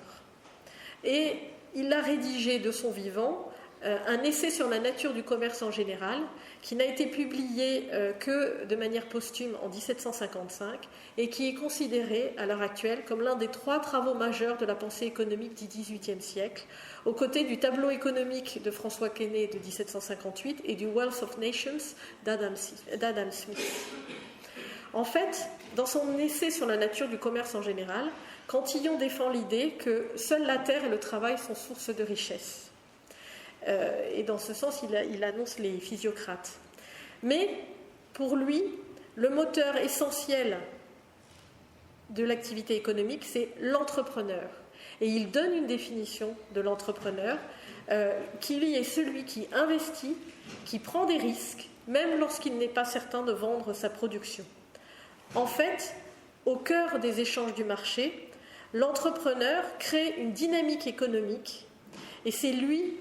Et il a rédigé de son vivant un essai sur la nature du commerce en général, qui n'a été publié que de manière posthume en 1755 et qui est considéré à l'heure actuelle comme l'un des 3 travaux majeurs de la pensée économique du XVIIIe siècle, aux côtés du tableau économique de François Quesnay de 1758 et du Wealth of Nations d'Adam Smith. En fait, dans son essai sur la nature du commerce en général, Cantillon défend l'idée que seule la terre et le travail sont source de richesse. Et dans ce sens, il annonce les physiocrates. Mais pour lui, le moteur essentiel de l'activité économique, c'est l'entrepreneur. Et il donne une définition de l'entrepreneur qui est celui qui investit, qui prend des risques, même lorsqu'il n'est pas certain de vendre sa production. En fait, au cœur des échanges du marché, l'entrepreneur crée une dynamique économique et c'est lui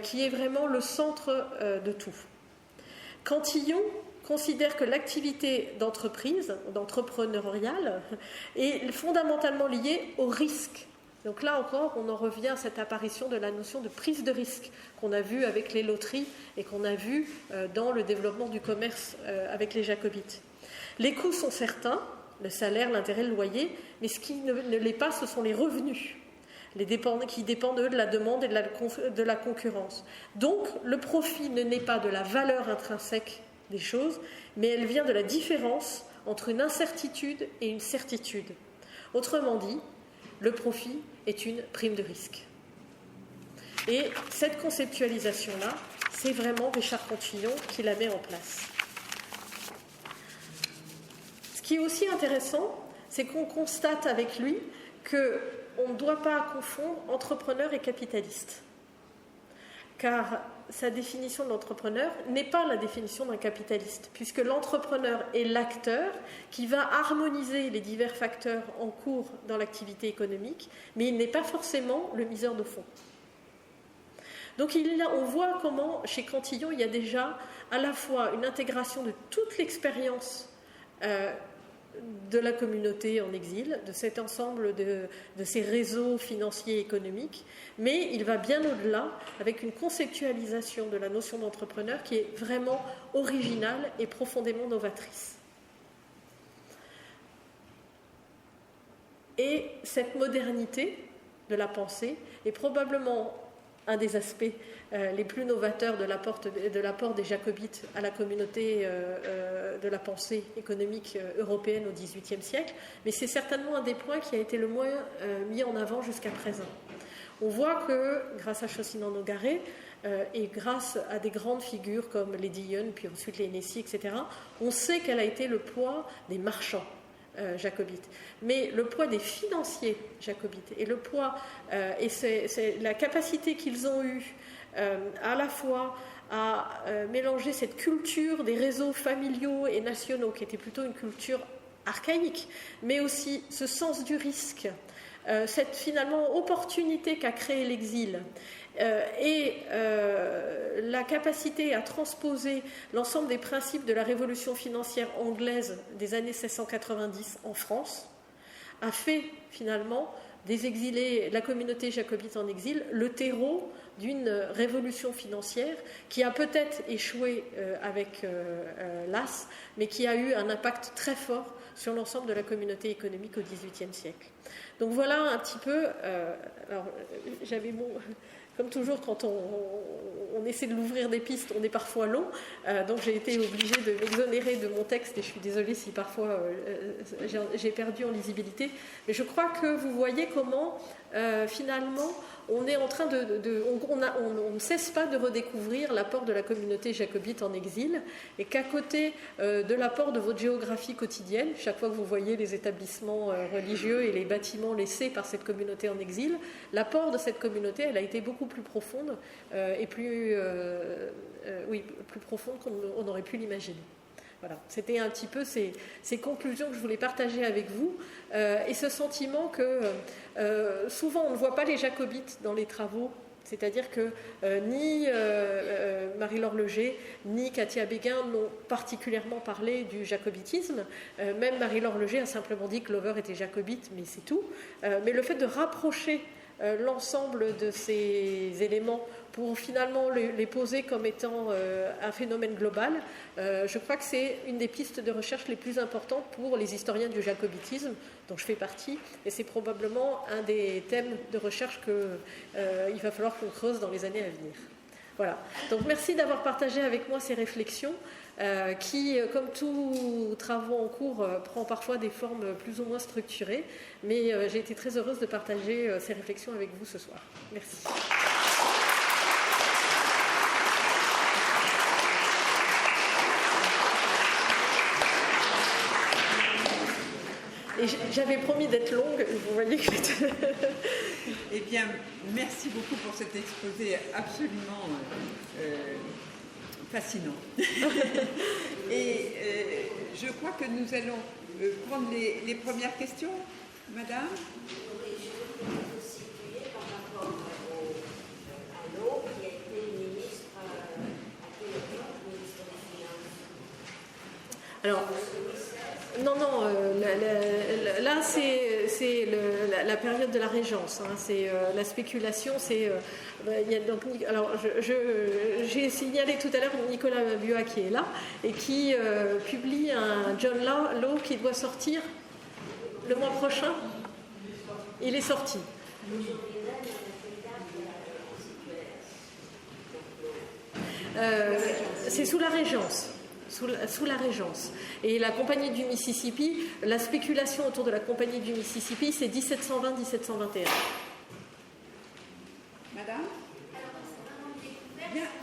qui est vraiment le centre de tout. Cantillon considère que l'activité d'entreprise, d'entrepreneuriale, est fondamentalement liée au risque. Donc là encore, on en revient à cette apparition de la notion de prise de risque qu'on a vue avec les loteries et qu'on a vue dans le développement du commerce avec les jacobites. Les coûts sont certains, le salaire, l'intérêt, le loyer, mais ce qui ne l'est pas, ce sont les revenus. Qui dépendent, eux, de la demande et de la concurrence. Donc, le profit ne naît pas de la valeur intrinsèque des choses, mais elle vient de la différence entre une incertitude et une certitude. Autrement dit, le profit est une prime de risque. Et cette conceptualisation-là, c'est vraiment Richard Cantillon qui la met en place. Ce qui est aussi intéressant, c'est qu'on constate avec lui qu'on ne doit pas confondre entrepreneur et capitaliste. Car sa définition de l'entrepreneur n'est pas la définition d'un capitaliste, puisque l'entrepreneur est l'acteur qui va harmoniser les divers facteurs en cours dans l'activité économique, mais il n'est pas forcément le miseur de fonds. Donc on voit comment, chez Cantillon, il y a déjà à la fois une intégration de toute l'expérience de la communauté en exil, de cet ensemble de ces réseaux financiers et économiques, mais il va bien au-delà avec une conceptualisation de la notion d'entrepreneur qui est vraiment originale et profondément novatrice. Et cette modernité de la pensée est probablement un des aspects les plus novateurs de l'apport des jacobites à la communauté de la pensée économique européenne au XVIIIe siècle, mais c'est certainement un des points qui a été le moins mis en avant jusqu'à présent. On voit que, grâce à Chaucinan Nogaret et grâce à des grandes figures comme Lady Young, puis ensuite les Hennessy, etc., on sait quel a été le poids des marchands jacobites. Mais le poids des financiers jacobites et le poids et c'est la capacité qu'ils ont eue à la fois à mélanger cette culture des réseaux familiaux et nationaux, qui était plutôt une culture archaïque, mais aussi ce sens du risque, cette finalement opportunité qu'a créée l'exil et la capacité à transposer l'ensemble des principes de la révolution financière anglaise des années 1690 en France a fait finalement des exilés, la communauté jacobite en exil, le terreau d'une révolution financière qui a peut-être échoué avec l'AS, mais qui a eu un impact très fort sur l'ensemble de la communauté économique au XVIIIe siècle. Donc voilà un petit peu. Alors, j'avais comme toujours, quand on essaie de l'ouvrir des pistes, on est parfois long. Donc j'ai été obligée de m'exonérer de mon texte et je suis désolée si parfois j'ai perdu en lisibilité. Mais je crois que vous voyez comment, finalement, on est en train on ne cesse pas de redécouvrir l'apport de la communauté jacobite en exil et qu'à côté de l'apport de votre géographie quotidienne, chaque fois que vous voyez les établissements religieux et les bâtiments laissés par cette communauté en exil, l'apport de cette communauté, elle a été beaucoup plus profonde et plus profonde qu'on aurait pu l'imaginer. Voilà, c'était un petit peu ces conclusions que je voulais partager avec vous et ce sentiment que souvent on ne voit pas les jacobites dans les travaux, c'est-à-dire que ni Marie-Laure Leger ni Katia Béguin n'ont particulièrement parlé du jacobitisme. Même Marie-Laure Leger a simplement dit que Glover était jacobite, mais c'est tout. Mais le fait de rapprocher l'ensemble de ces éléments pour finalement les poser comme étant un phénomène global, je crois que c'est une des pistes de recherche les plus importantes pour les historiens du jacobitisme, dont je fais partie, et c'est probablement un des thèmes de recherche qu'il va falloir qu'on creuse dans les années à venir. Voilà. Donc merci d'avoir partagé avec moi ces réflexions qui, comme tous travaux en cours, prend parfois des formes plus ou moins structurées, mais j'ai été très heureuse de partager ces réflexions avec vous ce soir. Merci. Et j'avais promis d'être longue, vous voyez que... Eh bien, merci beaucoup pour cet exposé absolument fascinant. Et je crois que nous allons prendre les premières questions, madame. Alors, non, là c'est la période de la Régence, hein, c'est la spéculation, alors j'ai signalé tout à l'heure Nicolas Bua qui est là et qui publie un John Law qui doit sortir le mois prochain. Il est sorti. C'est sous la Régence. Sous la Régence. Et la compagnie du Mississippi, la spéculation autour de la compagnie du Mississippi, c'est 1720-1721. Madame ?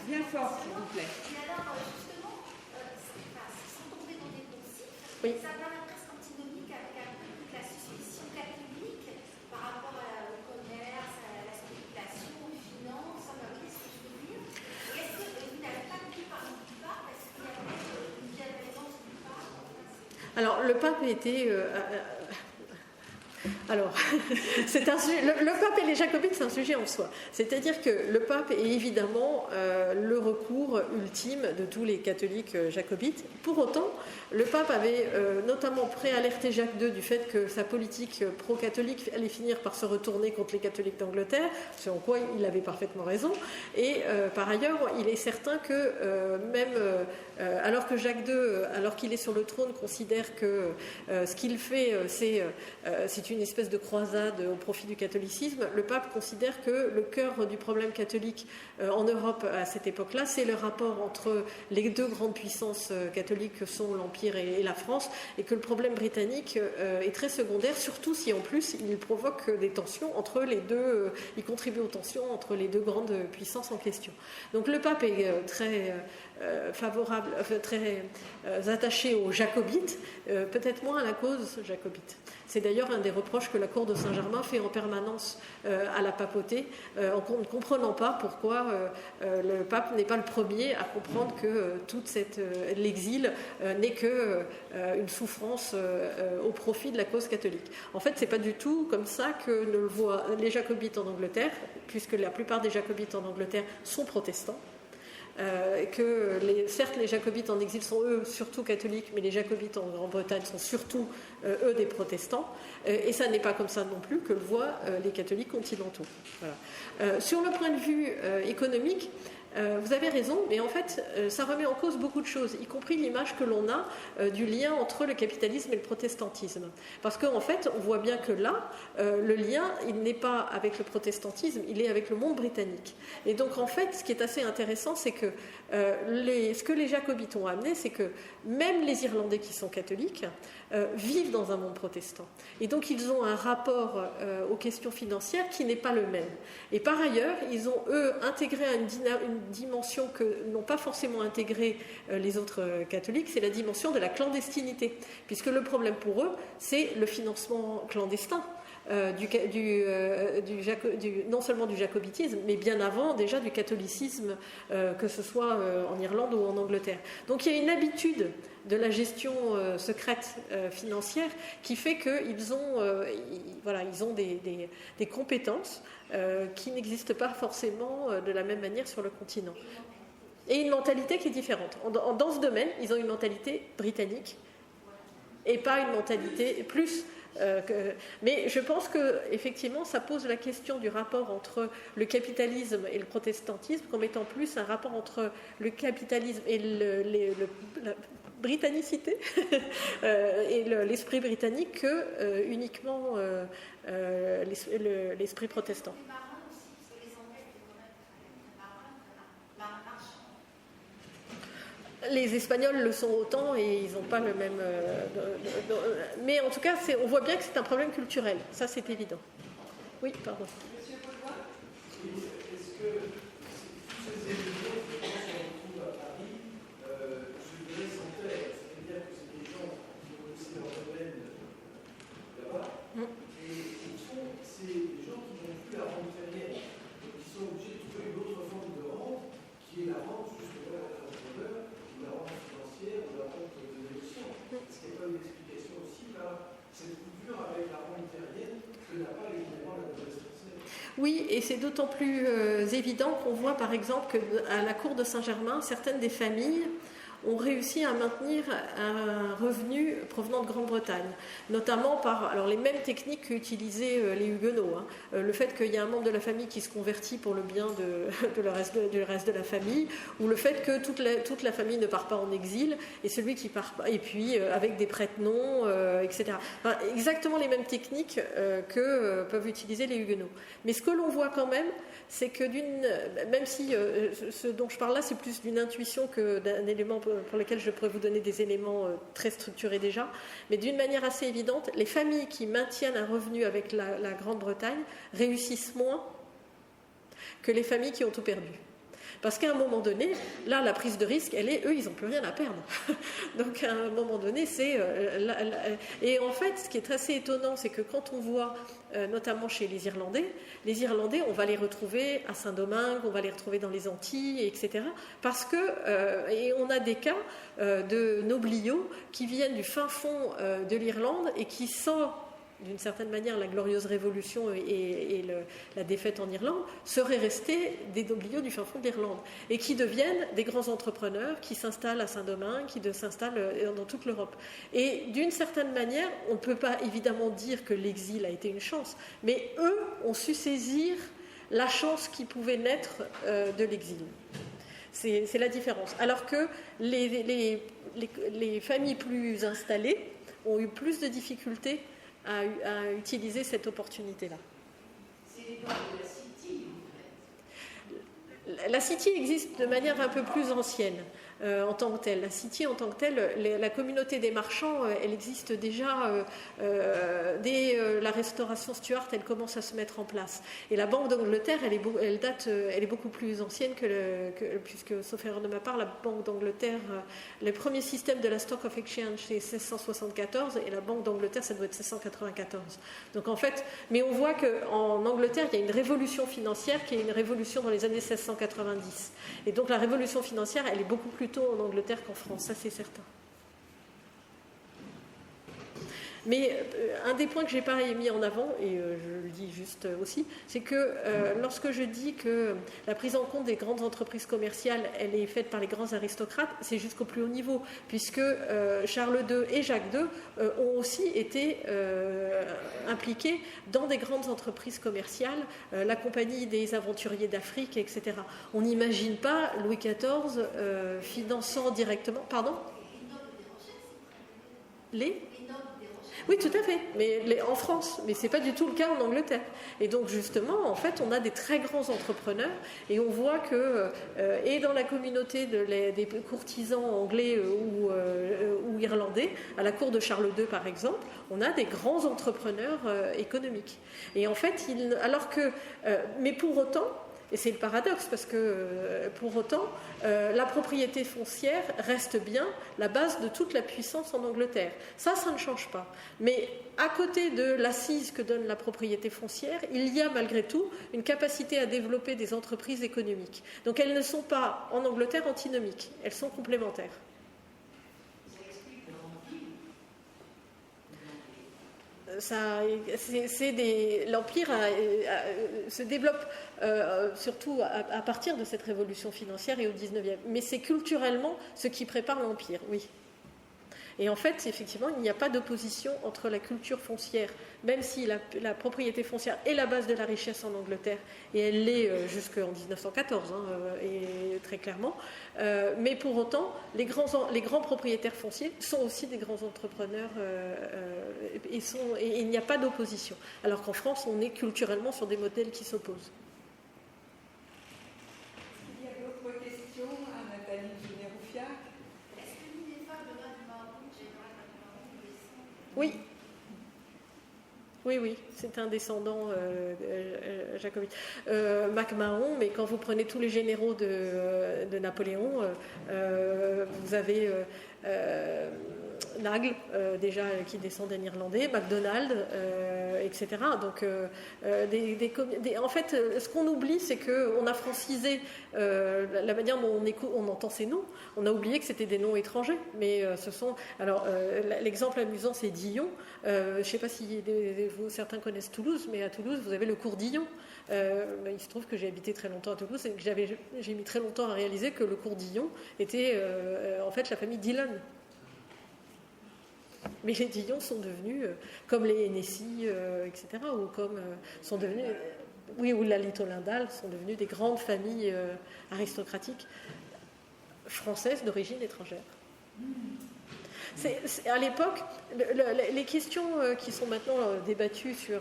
Bien fort, s'il vous plaît. Et alors, justement, sans tomber dans des poncifs, oui. Ça paraît presque antinomique avec un peu toute la suspicion catholique par rapport au commerce, à la spéculation, aux finances, à la crise de souvenirs. Est-ce que vous n'avez pas pu parler du pape? Est-ce qu'il y avait une bienveillance du pape? Alors, le pape était... Alors, c'est un sujet, le pape et les jacobites, c'est un sujet en soi. C'est-à-dire que le pape est évidemment le recours ultime de tous les catholiques jacobites. Pour autant, le pape avait notamment préalerté Jacques II du fait que sa politique pro-catholique allait finir par se retourner contre les catholiques d'Angleterre, ce en quoi il avait parfaitement raison. Et par ailleurs, il est certain que même alors que Jacques II, alors qu'il est sur le trône, considère que ce qu'il fait, c'est une espèce de croisade au profit du catholicisme, le pape considère que le cœur du problème catholique en Europe à cette époque-là, c'est le rapport entre les deux grandes puissances catholiques que sont l'Empire et la France, et que le problème britannique est très secondaire, surtout si en plus il provoque des tensions entre les deux, il contribue aux tensions entre les deux grandes puissances en question. Donc le pape est très favorable, très attaché aux jacobites, peut-être moins à la cause jacobite. C'est d'ailleurs un des reproches reproche que la cour de Saint-Germain fait en permanence à la papauté, en ne comprenant pas pourquoi le pape n'est pas le premier à comprendre que l'exil n'est que une souffrance au profit de la cause catholique. En fait, c'est pas du tout comme ça que le voient les jacobites en Angleterre, puisque la plupart des jacobites en Angleterre sont protestants. Certes, les jacobites en exil sont eux surtout catholiques, mais les jacobites en Grande-Bretagne sont surtout eux des protestants, et ça n'est pas comme ça non plus que le voient les catholiques continentaux. Voilà. Sur le point de vue économique, vous avez raison, mais en fait, ça remet en cause beaucoup de choses, y compris l'image que l'on a du lien entre le capitalisme et le protestantisme. Parce qu'en fait, on voit bien que là, le lien, il n'est pas avec le protestantisme, il est avec le monde britannique. Et donc, en fait, ce qui est assez intéressant, c'est que ce que les jacobites ont amené, c'est que même les Irlandais qui sont catholiques vivent dans un monde protestant. Et donc, ils ont un rapport aux questions financières qui n'est pas le même. Et par ailleurs, ils ont, eux, intégré une dimension que n'ont pas forcément intégré les autres catholiques, c'est la dimension de la clandestinité, puisque le problème pour eux, c'est le financement clandestin. Non seulement du jacobitisme, mais bien avant déjà du catholicisme, que ce soit en Irlande ou en Angleterre. Donc il y a une habitude de la gestion secrète financière qui fait qu'ils ont des compétences qui n'existent pas forcément de la même manière sur le continent. Et une mentalité qui est différente. Dans ce domaine, ils ont une mentalité britannique et pas une mentalité plus... mais je pense qu'effectivement, ça pose la question du rapport entre le capitalisme et le protestantisme comme étant plus un rapport entre le capitalisme et la britannicité et l'esprit britannique que uniquement l'esprit protestant. Les Espagnols le sont autant et ils n'ont pas le même... mais en tout cas, on voit bien que c'est un problème culturel. Ça, c'est évident. Oui, pardon. Monsieur Baudouin ? Est-ce que tous ces événements qu'on retrouve à Paris, je dirais sans faire, c'est-à-dire que c'est des gens qui ont aussi leur domaine là-bas, et au fond, c'est des gens qui n'ont plus la rente ferrière, donc ils sont obligés de trouver une autre forme de rente, qui est la rente justement à l'entrepreneur, la rente financière ou la rente de l'émotion. Est-ce qu'il n'y a pas une explication aussi par cette coupure avec la rente terrienne que n'a pas évidemment la noblesse française ? Oui, et c'est d'autant plus évident qu'on voit par exemple qu'à la cour de Saint-Germain, certaines des familles ont réussi à maintenir un revenu provenant de Grande-Bretagne, notamment par les mêmes techniques qu'utilisaient les Huguenots. Le fait qu'il y ait un membre de la famille qui se convertit pour le bien du reste de la famille, ou le fait que toute la famille ne part pas en exil, et celui qui part pas, et puis avec des prête-noms, etc. Enfin, exactement les mêmes techniques que peuvent utiliser les Huguenots. Mais ce que l'on voit quand même, c'est que même si ce dont je parle là, c'est plus d'une intuition que d'un élément pour lequel je pourrais vous donner des éléments très structurés déjà, mais d'une manière assez évidente, les familles qui maintiennent un revenu avec la Grande-Bretagne réussissent moins que les familles qui ont tout perdu. Parce qu'à un moment donné, là, la prise de risque, eux, ils n'ont plus rien à perdre. Donc, à un moment donné, Et en fait, ce qui est assez étonnant, c'est que quand on voit, notamment chez les Irlandais, on va les retrouver à Saint-Domingue, on va les retrouver dans les Antilles, etc. Parce que, et on a des cas de nobliaux qui viennent du fin fond de l'Irlande et qui sortent, d'une certaine manière, la glorieuse révolution et la défaite en Irlande, seraient restés des nobliaux du fin fond d'Irlande et qui deviennent des grands entrepreneurs qui s'installent à Saint-Domingue, qui s'installent dans toute l'Europe. Et d'une certaine manière, on ne peut pas évidemment dire que l'exil a été une chance, mais eux ont su saisir la chance qui pouvait naître de l'exil. C'est la différence. Alors que les familles plus installées ont eu plus de difficultés à utiliser cette opportunité-là. C'est l'époque de la City, en fait. La City existe de manière un peu plus ancienne. en tant que telle. La City en tant que telle, la communauté des marchands, elle existe déjà dès la restauration Stuart, elle commence à se mettre en place. Et la Banque d'Angleterre, elle est beaucoup plus ancienne puisque, sauf erreur de ma part, la Banque d'Angleterre, le premier système de la Stock of Exchange, c'est 1674, et la Banque d'Angleterre, ça doit être 1694. Donc en fait, mais on voit qu'en Angleterre, il y a une révolution financière qui est une révolution dans les années 1690. Et donc la révolution financière, elle est beaucoup plus tôt en Angleterre qu'en France, ça c'est certain. Mais un des points que je n'ai pas mis en avant, et je le dis juste aussi, c'est que lorsque je dis que la prise en compte des grandes entreprises commerciales, elle est faite par les grands aristocrates, c'est jusqu'au plus haut niveau, puisque Charles II et Jacques II ont aussi été impliqués dans des grandes entreprises commerciales, la Compagnie des aventuriers d'Afrique, etc. On n'imagine pas Louis XIV finançant directement... Pardon ? Les ? Oui, tout à fait, mais en France, mais ce n'est pas du tout le cas en Angleterre. Et donc justement, en fait, on a des très grands entrepreneurs et on voit que, et dans la communauté des courtisans anglais ou irlandais, à la cour de Charles II par exemple, on a des grands entrepreneurs économiques. Et en fait, mais pour autant, et c'est le paradoxe, parce que pour autant, la propriété foncière reste bien la base de toute la puissance en Angleterre. Ça ne change pas. Mais à côté de l'assise que donne la propriété foncière, il y a malgré tout une capacité à développer des entreprises économiques. Donc elles ne sont pas, en Angleterre, antinomiques. Elles sont complémentaires. L'Empire se développe surtout à partir de cette révolution financière et au XIXe. Mais c'est culturellement ce qui prépare l'Empire, oui. Et en fait, effectivement, il n'y a pas d'opposition entre la culture foncière, même si la propriété foncière est la base de la richesse en Angleterre, et elle l'est jusqu'en 1914, et très clairement. Mais pour autant, les grands propriétaires fonciers sont aussi des grands entrepreneurs, et il n'y a pas d'opposition. Alors qu'en France, on est culturellement sur des modèles qui s'opposent. Il y a d'autres questions à Nathalie Généroufiac? Oui. Oui, c'est un descendant jacobite. MacMahon, mais quand vous prenez tous les généraux de Napoléon, vous avez Nagle, déjà qui descend d'un Irlandais, MacDonald, etc. Donc, en fait, ce qu'on oublie, c'est qu'on a francisé la manière dont on entend ces noms. On a oublié que c'était des noms étrangers, mais ce sont... Alors, l'exemple amusant, c'est Dillon. Je ne sais pas si certains connaissent Toulouse, mais à Toulouse, vous avez le cours Dillon. Il se trouve que j'ai habité très longtemps à Toulouse et que j'ai mis très longtemps à réaliser que le cours Dillon était en fait la famille Dillon. Mais les Dillon sont devenus, comme les Hennessy, etc., ou comme sont devenus... Oui, ou la Little-Lindal sont devenus des grandes familles aristocratiques françaises d'origine étrangère. À l'époque, les questions qui sont maintenant débattues sur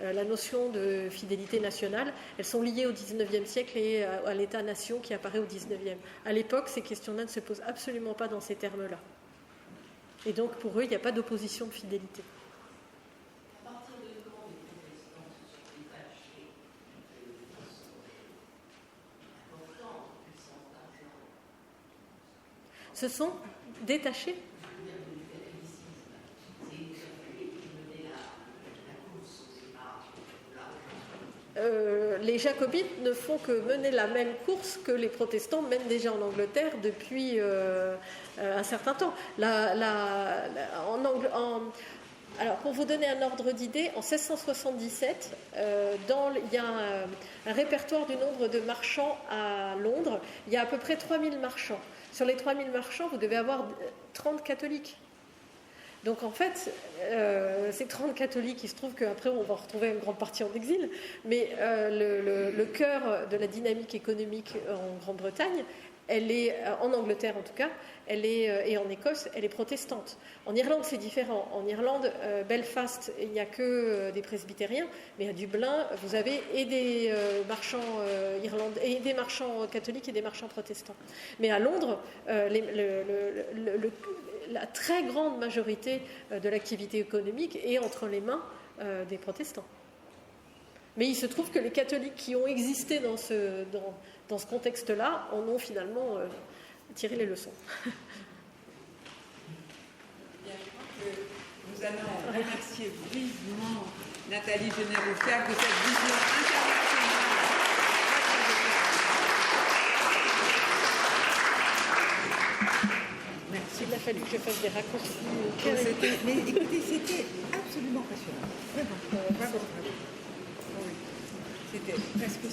la notion de fidélité nationale, elles sont liées au XIXe siècle et à l'État-nation qui apparaît au XIXe. À l'époque, ces questions-là ne se posent absolument pas dans ces termes-là. Et donc, pour eux, il n'y a pas d'opposition de fidélité. À partir de quand les protestants se sont détachés de façon importante de puissance d'argent? Se sont détachés? Les jacobites ne font que mener la même course que les protestants mènent déjà en Angleterre depuis un certain temps. Alors, pour vous donner un ordre d'idée, en 1677, il y a un répertoire du nombre de marchands à Londres. Il y a à peu près 3000 marchands. Sur les 3000 marchands, vous devez avoir 30 catholiques. Donc en fait, ces 30 catholiques, il se trouve qu'après on va retrouver une grande partie en exil, mais le cœur de la dynamique économique en Grande-Bretagne elle est, en Angleterre en tout cas, et en Écosse, elle est protestante. En Irlande, c'est différent. En Irlande, Belfast, il n'y a que des presbytériens, mais à Dublin, vous avez et des marchands irlandais, et des marchands catholiques et des marchands protestants. Mais à Londres, la très grande majorité de l'activité économique est entre les mains des protestants. Mais il se trouve que les catholiques qui ont existé dans ce contexte-là en ont finalement tiré les leçons. Bien, je crois que nous allons remercier vivement Nathalie Généreux-Fergue de cette vision internationale. Merci. Il a fallu que je fasse des raccourcis. Mais écoutez, c'était absolument passionnant. Vraiment. Bravo. Oui. C'était presque...